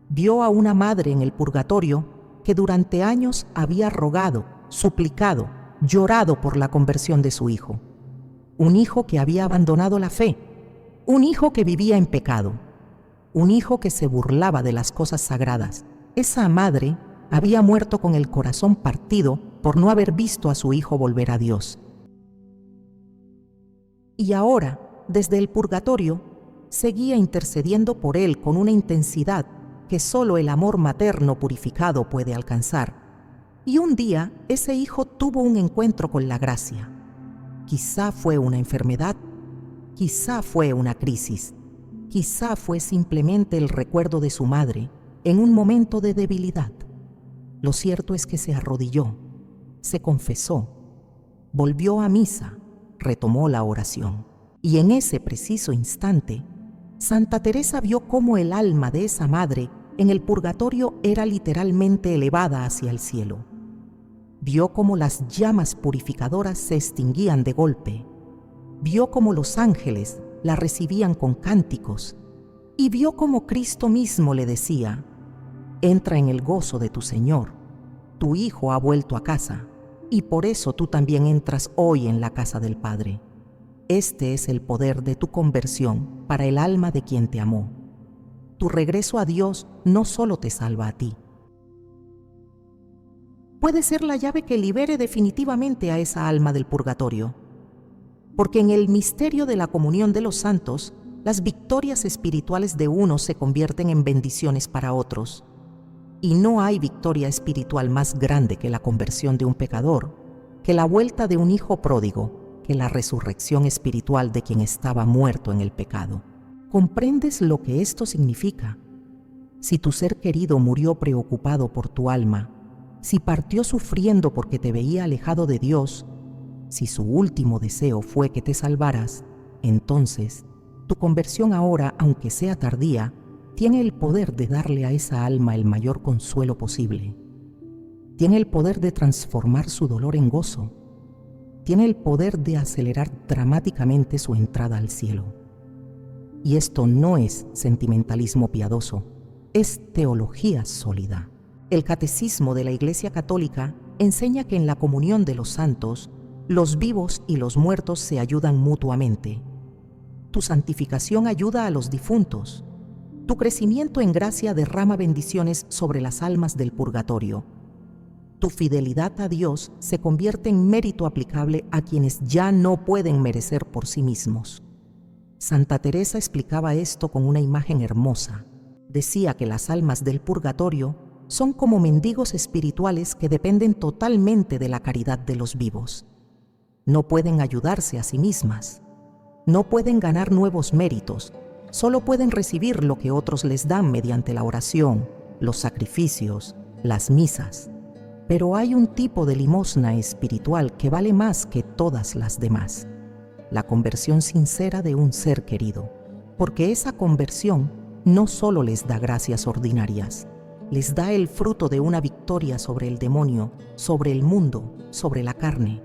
Vio a una madre en el purgatorio que durante años había rogado, suplicado, llorado por la conversión de su hijo. Un hijo que había abandonado la fe, un hijo que vivía en pecado, un hijo que se burlaba de las cosas sagradas. Esa madre había muerto con el corazón partido por no haber visto a su hijo volver a Dios. Y ahora, desde el purgatorio, seguía intercediendo por él con una intensidad que solo el amor materno purificado puede alcanzar. Y un día, ese hijo tuvo un encuentro con la gracia. Quizá fue una enfermedad, quizá fue una crisis, quizá fue simplemente el recuerdo de su madre en un momento de debilidad. Lo cierto es que se arrodilló, se confesó, volvió a misa, retomó la oración. Y en ese preciso instante, Santa Teresa vio cómo el alma de esa madre en el purgatorio era literalmente elevada hacia el cielo. Vio cómo las llamas purificadoras se extinguían de golpe. Vio cómo los ángeles la recibían con cánticos. Y vio cómo Cristo mismo le decía: entra en el gozo de tu Señor. Tu hijo ha vuelto a casa, y por eso tú también entras hoy en la casa del Padre. Este es el poder de tu conversión para el alma de quien te amó. Tu regreso a Dios no solo te salva a ti. Puede ser la llave que libere definitivamente a esa alma del purgatorio. Porque en el misterio de la comunión de los santos, las victorias espirituales de unos se convierten en bendiciones para otros. Y no hay victoria espiritual más grande que la conversión de un pecador, que la vuelta de un hijo pródigo, que la resurrección espiritual de quien estaba muerto en el pecado. ¿Comprendes lo que esto significa? Si tu ser querido murió preocupado por tu alma, si partió sufriendo porque te veía alejado de Dios, si su último deseo fue que te salvaras, entonces tu conversión ahora, aunque sea tardía, tiene el poder de darle a esa alma el mayor consuelo posible. Tiene el poder de transformar su dolor en gozo. Tiene el poder de acelerar dramáticamente su entrada al cielo. Y esto no es sentimentalismo piadoso, es teología sólida. El Catecismo de la Iglesia Católica enseña que en la comunión de los santos, los vivos y los muertos se ayudan mutuamente. Tu santificación ayuda a los difuntos. Tu crecimiento en gracia derrama bendiciones sobre las almas del purgatorio. Tu fidelidad a Dios se convierte en mérito aplicable a quienes ya no pueden merecer por sí mismos. Santa Teresa explicaba esto con una imagen hermosa. Decía que las almas del purgatorio son como mendigos espirituales que dependen totalmente de la caridad de los vivos. No pueden ayudarse a sí mismas. No pueden ganar nuevos méritos. Solo pueden recibir lo que otros les dan mediante la oración, los sacrificios, las misas. Pero hay un tipo de limosna espiritual que vale más que todas las demás: la conversión sincera de un ser querido, porque esa conversión no solo les da gracias ordinarias, les da el fruto de una victoria sobre el demonio, sobre el mundo, sobre la carne.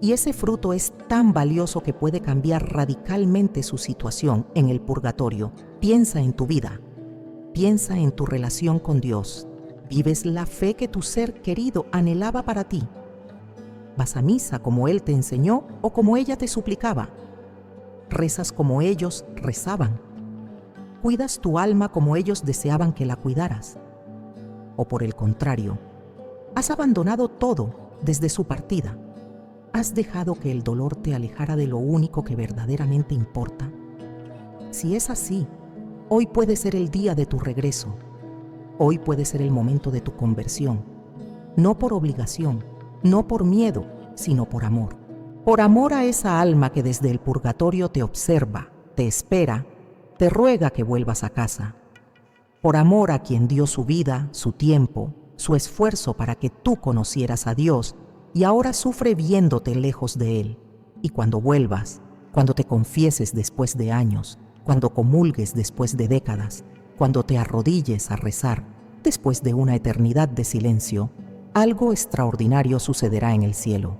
Y ese fruto es tan valioso que puede cambiar radicalmente su situación en el purgatorio. Piensa en tu vida, piensa en tu relación con Dios. ¿Vives la fe que tu ser querido anhelaba para ti? ¿Vas a misa como Él te enseñó o como ella te suplicaba? ¿Rezas como ellos rezaban? ¿Cuidas tu alma como ellos deseaban que la cuidaras? ¿O por el contrario, has abandonado todo desde su partida? ¿Has dejado que el dolor te alejara de lo único que verdaderamente importa? Si es así, hoy puede ser el día de tu regreso. Hoy puede ser el momento de tu conversión. No por obligación, no por miedo, sino por amor. Por amor a esa alma que desde el purgatorio te observa, te espera, te ruega que vuelvas a casa. Por amor a quien dio su vida, su tiempo, su esfuerzo para que tú conocieras a Dios y ahora sufre viéndote lejos de Él. Y cuando vuelvas, cuando te confieses después de años, cuando comulgues después de décadas, cuando te arrodilles a rezar después de una eternidad de silencio, algo extraordinario sucederá en el cielo.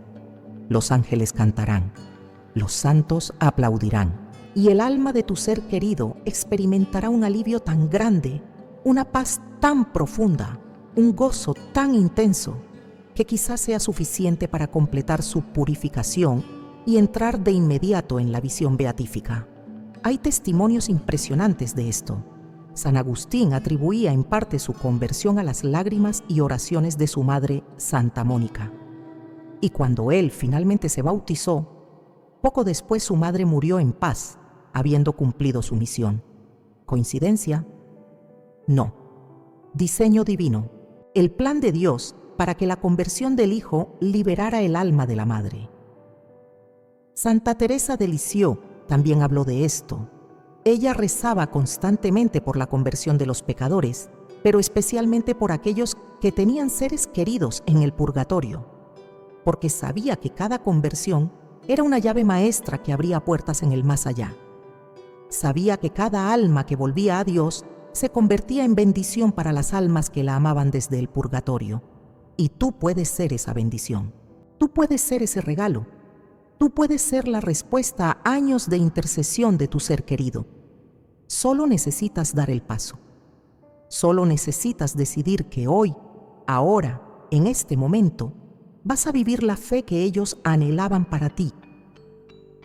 Los ángeles cantarán, los santos aplaudirán, y el alma de tu ser querido experimentará un alivio tan grande, una paz tan profunda, un gozo tan intenso, que quizás sea suficiente para completar su purificación y entrar de inmediato en la visión beatífica. Hay testimonios impresionantes de esto. San Agustín atribuía en parte su conversión a las lágrimas y oraciones de su madre, Santa Mónica. Y cuando él finalmente se bautizó, poco después su madre murió en paz, habiendo cumplido su misión. ¿Coincidencia? No. Diseño divino. El plan de Dios para que la conversión del Hijo liberara el alma de la madre. Santa Teresa de Lisieux también habló de esto. Ella rezaba constantemente por la conversión de los pecadores, pero especialmente por aquellos que tenían seres queridos en el purgatorio, porque sabía que cada conversión era una llave maestra que abría puertas en el más allá. Sabía que cada alma que volvía a Dios se convertía en bendición para las almas que la amaban desde el purgatorio. Y tú puedes ser esa bendición. Tú puedes ser ese regalo. Tú puedes ser la respuesta a años de intercesión de tu ser querido. Solo necesitas dar el paso. Solo necesitas decidir que hoy, ahora, en este momento, vas a vivir la fe que ellos anhelaban para ti.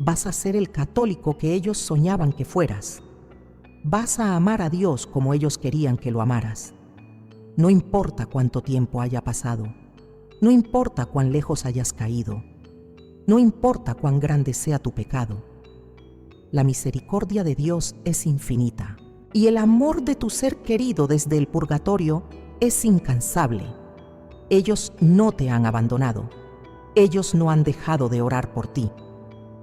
Vas a ser el católico que ellos soñaban que fueras. Vas a amar a Dios como ellos querían que lo amaras. No importa cuánto tiempo haya pasado. No importa cuán lejos hayas caído. No importa cuán grande sea tu pecado. La misericordia de Dios es infinita y el amor de tu ser querido desde el purgatorio es incansable. Ellos no te han abandonado. Ellos no han dejado de orar por ti.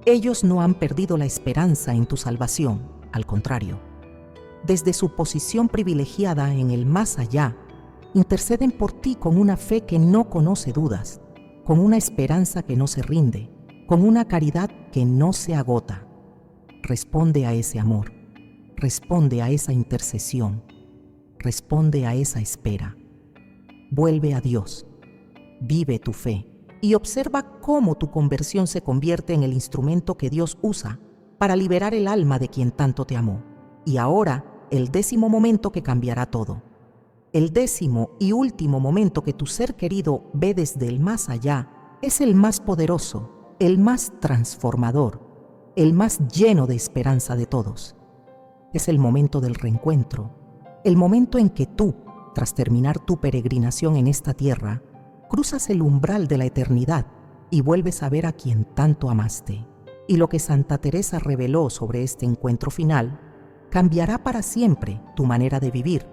Ellos no han perdido la esperanza en tu salvación, al contrario. Desde su posición privilegiada en el más allá, interceden por ti con una fe que no conoce dudas, con una esperanza que no se rinde, con una caridad que no se agota. Responde a ese amor, responde a esa intercesión, responde a esa espera. Vuelve a Dios, vive tu fe y observa cómo tu conversión se convierte en el instrumento que Dios usa para liberar el alma de quien tanto te amó. Y ahora, el 10º momento que cambiará todo. El 10º y último momento que tu ser querido ve desde el más allá es el más poderoso, el más transformador, el más lleno de esperanza de todos. Es el momento del reencuentro, el momento en que tú, tras terminar tu peregrinación en esta tierra, cruzas el umbral de la eternidad y vuelves a ver a quien tanto amaste. Y lo que Santa Teresa reveló sobre este encuentro final cambiará para siempre tu manera de vivir,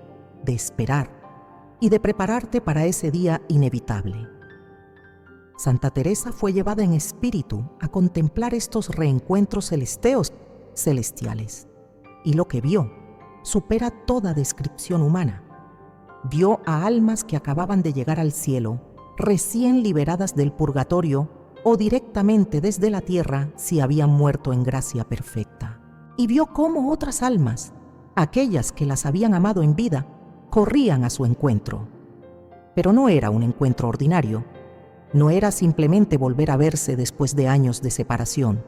de esperar y de prepararte para ese día inevitable. Santa Teresa fue llevada en espíritu a contemplar estos reencuentros celestiales, y lo que vio supera toda descripción humana. Vio a almas que acababan de llegar al cielo, recién liberadas del purgatorio o directamente desde la tierra si habían muerto en gracia perfecta. Y vio cómo otras almas, aquellas que las habían amado en vida, corrían a su encuentro. Pero no era un encuentro ordinario, no era simplemente volver a verse después de años de separación.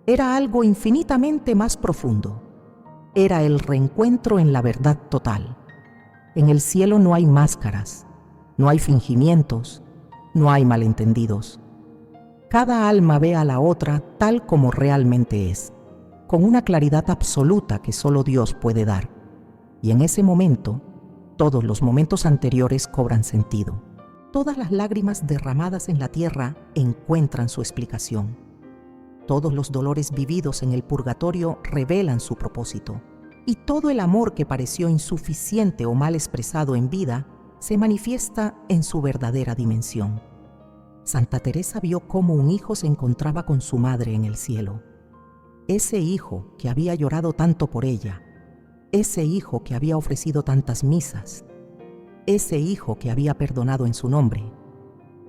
Era algo infinitamente más profundo. Era el reencuentro en la verdad total. En el cielo no hay máscaras, no hay fingimientos, no hay malentendidos. Cada alma ve a la otra tal como realmente es, con una claridad absoluta que solo Dios puede dar. Y en ese momento, todos los momentos anteriores cobran sentido. Todas las lágrimas derramadas en la tierra encuentran su explicación. Todos los dolores vividos en el purgatorio revelan su propósito. Y todo el amor que pareció insuficiente o mal expresado en vida se manifiesta en su verdadera dimensión. Santa Teresa vio cómo un hijo se encontraba con su madre en el cielo. Ese hijo que había llorado tanto por ella, ese hijo que había ofrecido tantas misas, ese hijo que había perdonado en su nombre,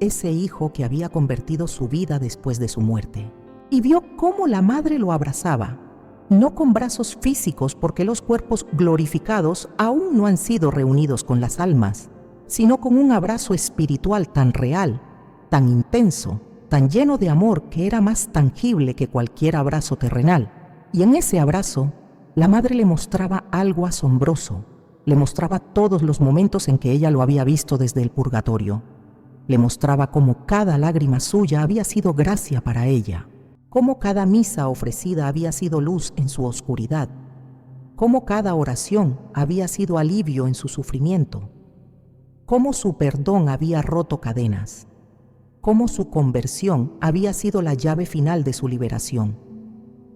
ese hijo que había convertido su vida después de su muerte. Y vio cómo la madre lo abrazaba, no con brazos físicos porque los cuerpos glorificados aún no han sido reunidos con las almas, sino con un abrazo espiritual tan real, tan intenso, tan lleno de amor que era más tangible que cualquier abrazo terrenal. Y en ese abrazo, la madre le mostraba algo asombroso. Le mostraba todos los momentos en que ella lo había visto desde el purgatorio. Le mostraba cómo cada lágrima suya había sido gracia para ella, cómo cada misa ofrecida había sido luz en su oscuridad, cómo cada oración había sido alivio en su sufrimiento, cómo su perdón había roto cadenas, cómo su conversión había sido la llave final de su liberación.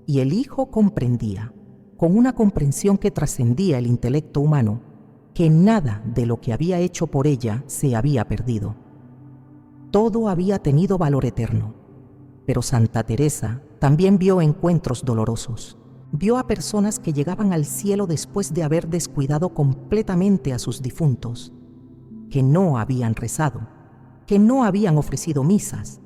Y el hijo comprendía, con una comprensión que trascendía el intelecto humano, que nada de lo que había hecho por ella se había perdido. Todo había tenido valor eterno. Pero Santa Teresa también vio encuentros dolorosos. Vio a personas que llegaban al cielo después de haber descuidado completamente a sus difuntos, que no habían rezado, que no habían ofrecido misas,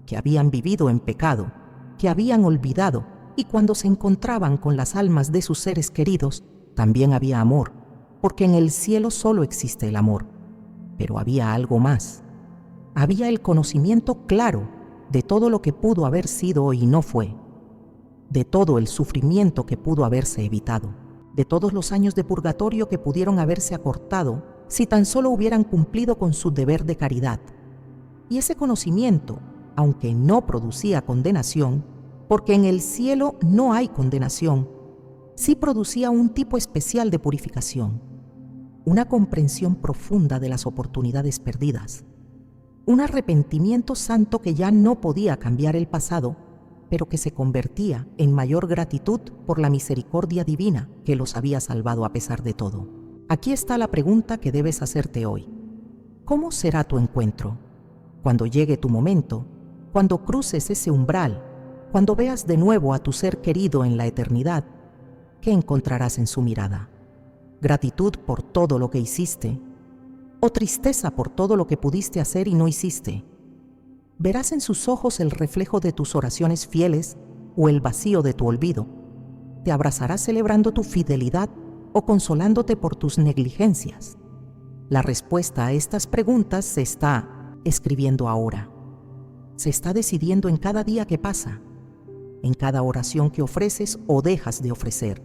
que habían vivido en pecado, que habían olvidado, y cuando se encontraban con las almas de sus seres queridos, también había amor, porque en el cielo solo existe el amor. Pero había algo más. Había el conocimiento claro de todo lo que pudo haber sido y no fue, de todo el sufrimiento que pudo haberse evitado, de todos los años de purgatorio que pudieron haberse acortado si tan solo hubieran cumplido con su deber de caridad. Y ese conocimiento, aunque no producía condenación, porque en el cielo no hay condenación, sí producía un tipo especial de purificación, una comprensión profunda de las oportunidades perdidas, un arrepentimiento santo que ya no podía cambiar el pasado, pero que se convertía en mayor gratitud por la misericordia divina que los había salvado a pesar de todo. Aquí está la pregunta que debes hacerte hoy. ¿Cómo será tu encuentro? Cuando llegue tu momento, cuando cruces ese umbral, cuando veas de nuevo a tu ser querido en la eternidad, ¿qué encontrarás en su mirada? ¿Gratitud por todo lo que hiciste? ¿O tristeza por todo lo que pudiste hacer y no hiciste? ¿Verás en sus ojos el reflejo de tus oraciones fieles o el vacío de tu olvido? ¿Te abrazarás celebrando tu fidelidad o consolándote por tus negligencias? La respuesta a estas preguntas se está escribiendo ahora. Se está decidiendo en cada día que pasa. en cada oración que ofreces o dejas de ofrecer,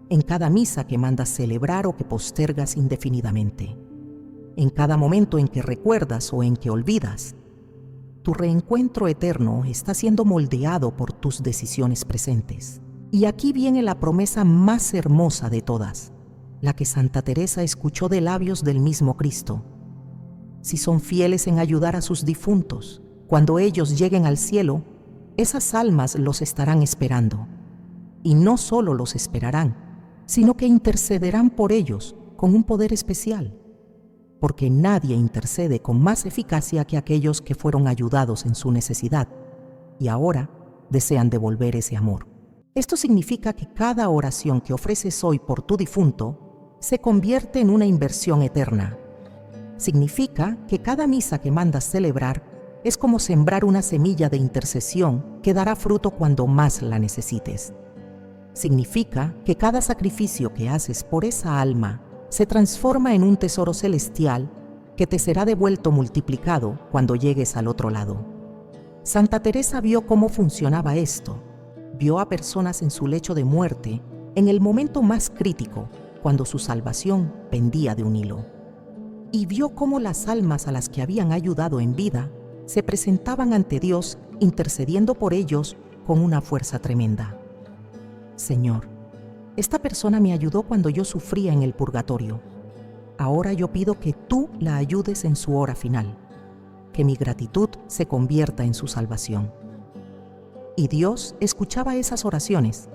en cada misa que mandas celebrar o que postergas indefinidamente, en cada momento en que recuerdas o en que olvidas. Tu reencuentro eterno está siendo moldeado por tus decisiones presentes. Y aquí viene la promesa más hermosa de todas, la que Santa Teresa escuchó de labios del mismo Cristo. Si son fieles en ayudar a sus difuntos, cuando ellos lleguen al cielo, esas almas los estarán esperando. Y no solo los esperarán, sino que intercederán por ellos con un poder especial, porque nadie intercede con más eficacia que aquellos que fueron ayudados en su necesidad y ahora desean devolver ese amor. Esto significa que cada oración que ofreces hoy por tu difunto se convierte en una inversión eterna. Significa que cada misa que mandas celebrar es como sembrar una semilla de intercesión que dará fruto cuando más la necesites. Significa que cada sacrificio que haces por esa alma se transforma en un tesoro celestial que te será devuelto multiplicado cuando llegues al otro lado. Santa Teresa vio cómo funcionaba esto. Vio a personas en su lecho de muerte en el momento más crítico, cuando su salvación pendía de un hilo. Y vio cómo las almas a las que habían ayudado en vida se presentaban ante Dios intercediendo por ellos con una fuerza tremenda. Señor, esta persona me ayudó cuando yo sufría en el purgatorio. Ahora yo pido que tú la ayudes en su hora final, que mi gratitud se convierta en su salvación. Y Dios escuchaba esas oraciones.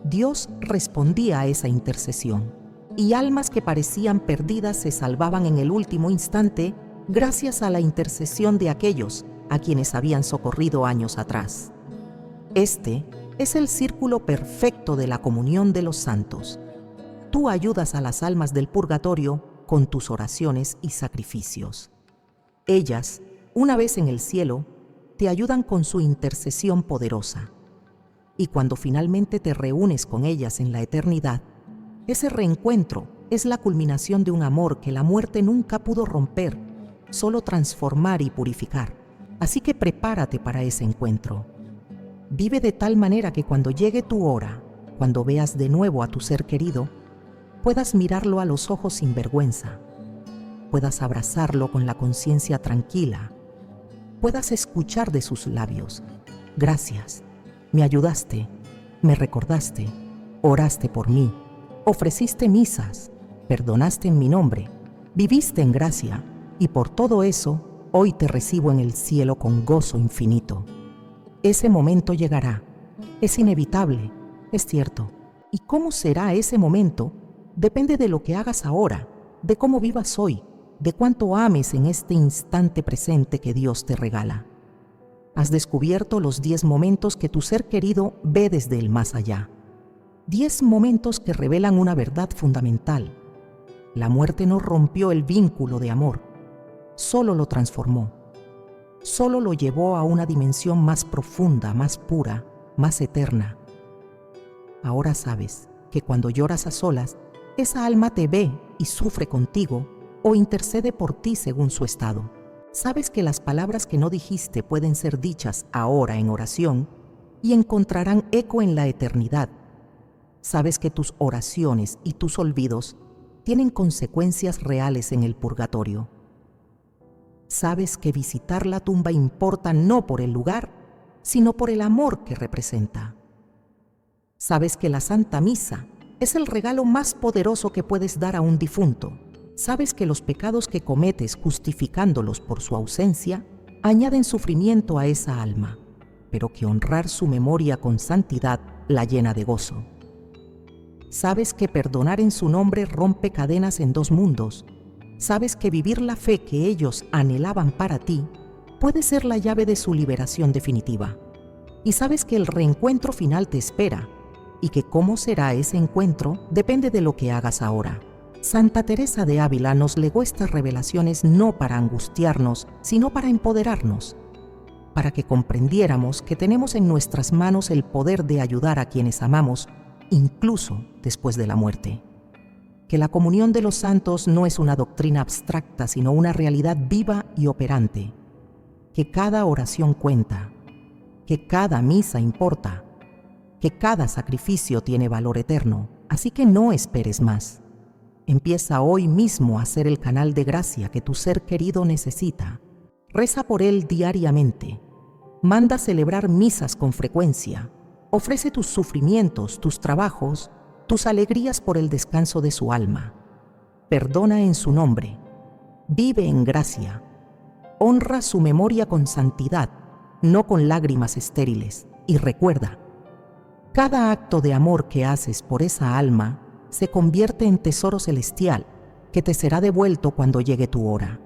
Dios respondía a esa intercesión. Y almas que parecían perdidas se salvaban en el último instante gracias a la intercesión de aquellos a quienes habían socorrido años atrás. Este es el círculo perfecto de la comunión de los santos. Tú ayudas a las almas del purgatorio con tus oraciones y sacrificios. Ellas, una vez en el cielo, te ayudan con su intercesión poderosa. Y cuando finalmente te reúnes con ellas en la eternidad, ese reencuentro es la culminación de un amor que la muerte nunca pudo romper, solo transformar y purificar. Así que prepárate para ese encuentro. Vive de tal manera que cuando llegue tu hora, cuando veas de nuevo a tu ser querido, puedas mirarlo a los ojos sin vergüenza, puedas abrazarlo con la conciencia tranquila, puedas escuchar de sus labios: gracias, me ayudaste, me recordaste, oraste por mí, ofreciste misas, perdonaste en mi nombre, viviste en gracia, y por todo eso, hoy te recibo en el cielo con gozo infinito. Ese momento llegará. Es inevitable, es cierto. ¿Y cómo será ese momento? Depende de lo que hagas ahora, de cómo vivas hoy, de cuánto ames en este instante presente que Dios te regala. Has descubierto los 10 momentos que tu ser querido ve desde el más allá. 10 momentos que revelan una verdad fundamental. La muerte no rompió el vínculo de amor, solo lo transformó. Solo lo llevó a una dimensión más profunda, más pura, más eterna. Ahora sabes que cuando lloras a solas, esa alma te ve y sufre contigo o intercede por ti según su estado. Sabes que las palabras que no dijiste pueden ser dichas ahora en oración y encontrarán eco en la eternidad. Sabes que tus oraciones y tus olvidos tienen consecuencias reales en el purgatorio. Sabes que visitar la tumba importa no por el lugar, sino por el amor que representa. Sabes que la Santa Misa es el regalo más poderoso que puedes dar a un difunto. Sabes que los pecados que cometes justificándolos por su ausencia añaden sufrimiento a esa alma, pero que honrar su memoria con santidad la llena de gozo. Sabes que perdonar en su nombre rompe cadenas en 2 mundos. Sabes que vivir la fe que ellos anhelaban para ti puede ser la llave de su liberación definitiva. Y sabes que el reencuentro final te espera y que cómo será ese encuentro depende de lo que hagas ahora. Santa Teresa de Ávila nos legó estas revelaciones no para angustiarnos, sino para empoderarnos, para que comprendiéramos que tenemos en nuestras manos el poder de ayudar a quienes amamos, incluso después de la muerte. Que la comunión de los santos no es una doctrina abstracta, sino una realidad viva y operante. Que cada oración cuenta. que cada misa importa, que cada sacrificio tiene valor eterno, así que no esperes más. Empieza hoy mismo a ser el canal de gracia que tu ser querido necesita. Reza por él diariamente. Manda celebrar misas con frecuencia. Ofrece tus sufrimientos, tus trabajos, tus alegrías por el descanso de su alma. Perdona en su nombre. Vive en gracia. Honra su memoria con santidad, no con lágrimas estériles. Y recuerda, cada acto de amor que haces por esa alma se convierte en tesoro celestial que te será devuelto cuando llegue tu hora.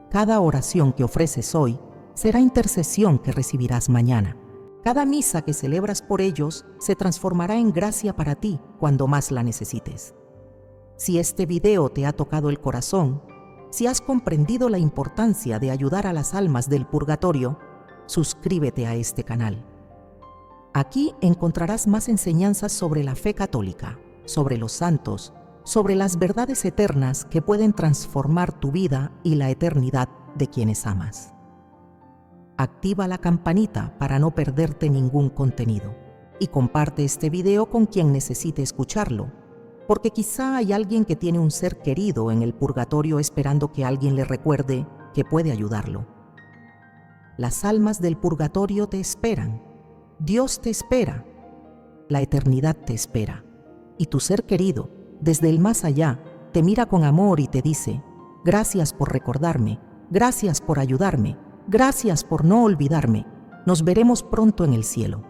Cada oración que ofreces hoy será intercesión que recibirás mañana. Cada misa que celebras por ellos se transformará en gracia para ti cuando más la necesites. Si este video te ha tocado el corazón, si has comprendido la importancia de ayudar a las almas del purgatorio, suscríbete a este canal. Aquí encontrarás más enseñanzas sobre la fe católica, sobre los santos, sobre las verdades eternas que pueden transformar tu vida y la eternidad de quienes amas. Activa la campanita para no perderte ningún contenido y comparte este video con quien necesite escucharlo, porque quizá hay alguien que tiene un ser querido en el purgatorio esperando que alguien le recuerde que puede ayudarlo. Las almas del purgatorio te esperan, Dios te espera, la eternidad te espera, y tu ser querido, desde el más allá, te mira con amor y te dice: gracias por recordarme, gracias por ayudarme, gracias por no olvidarme, nos veremos pronto en el cielo.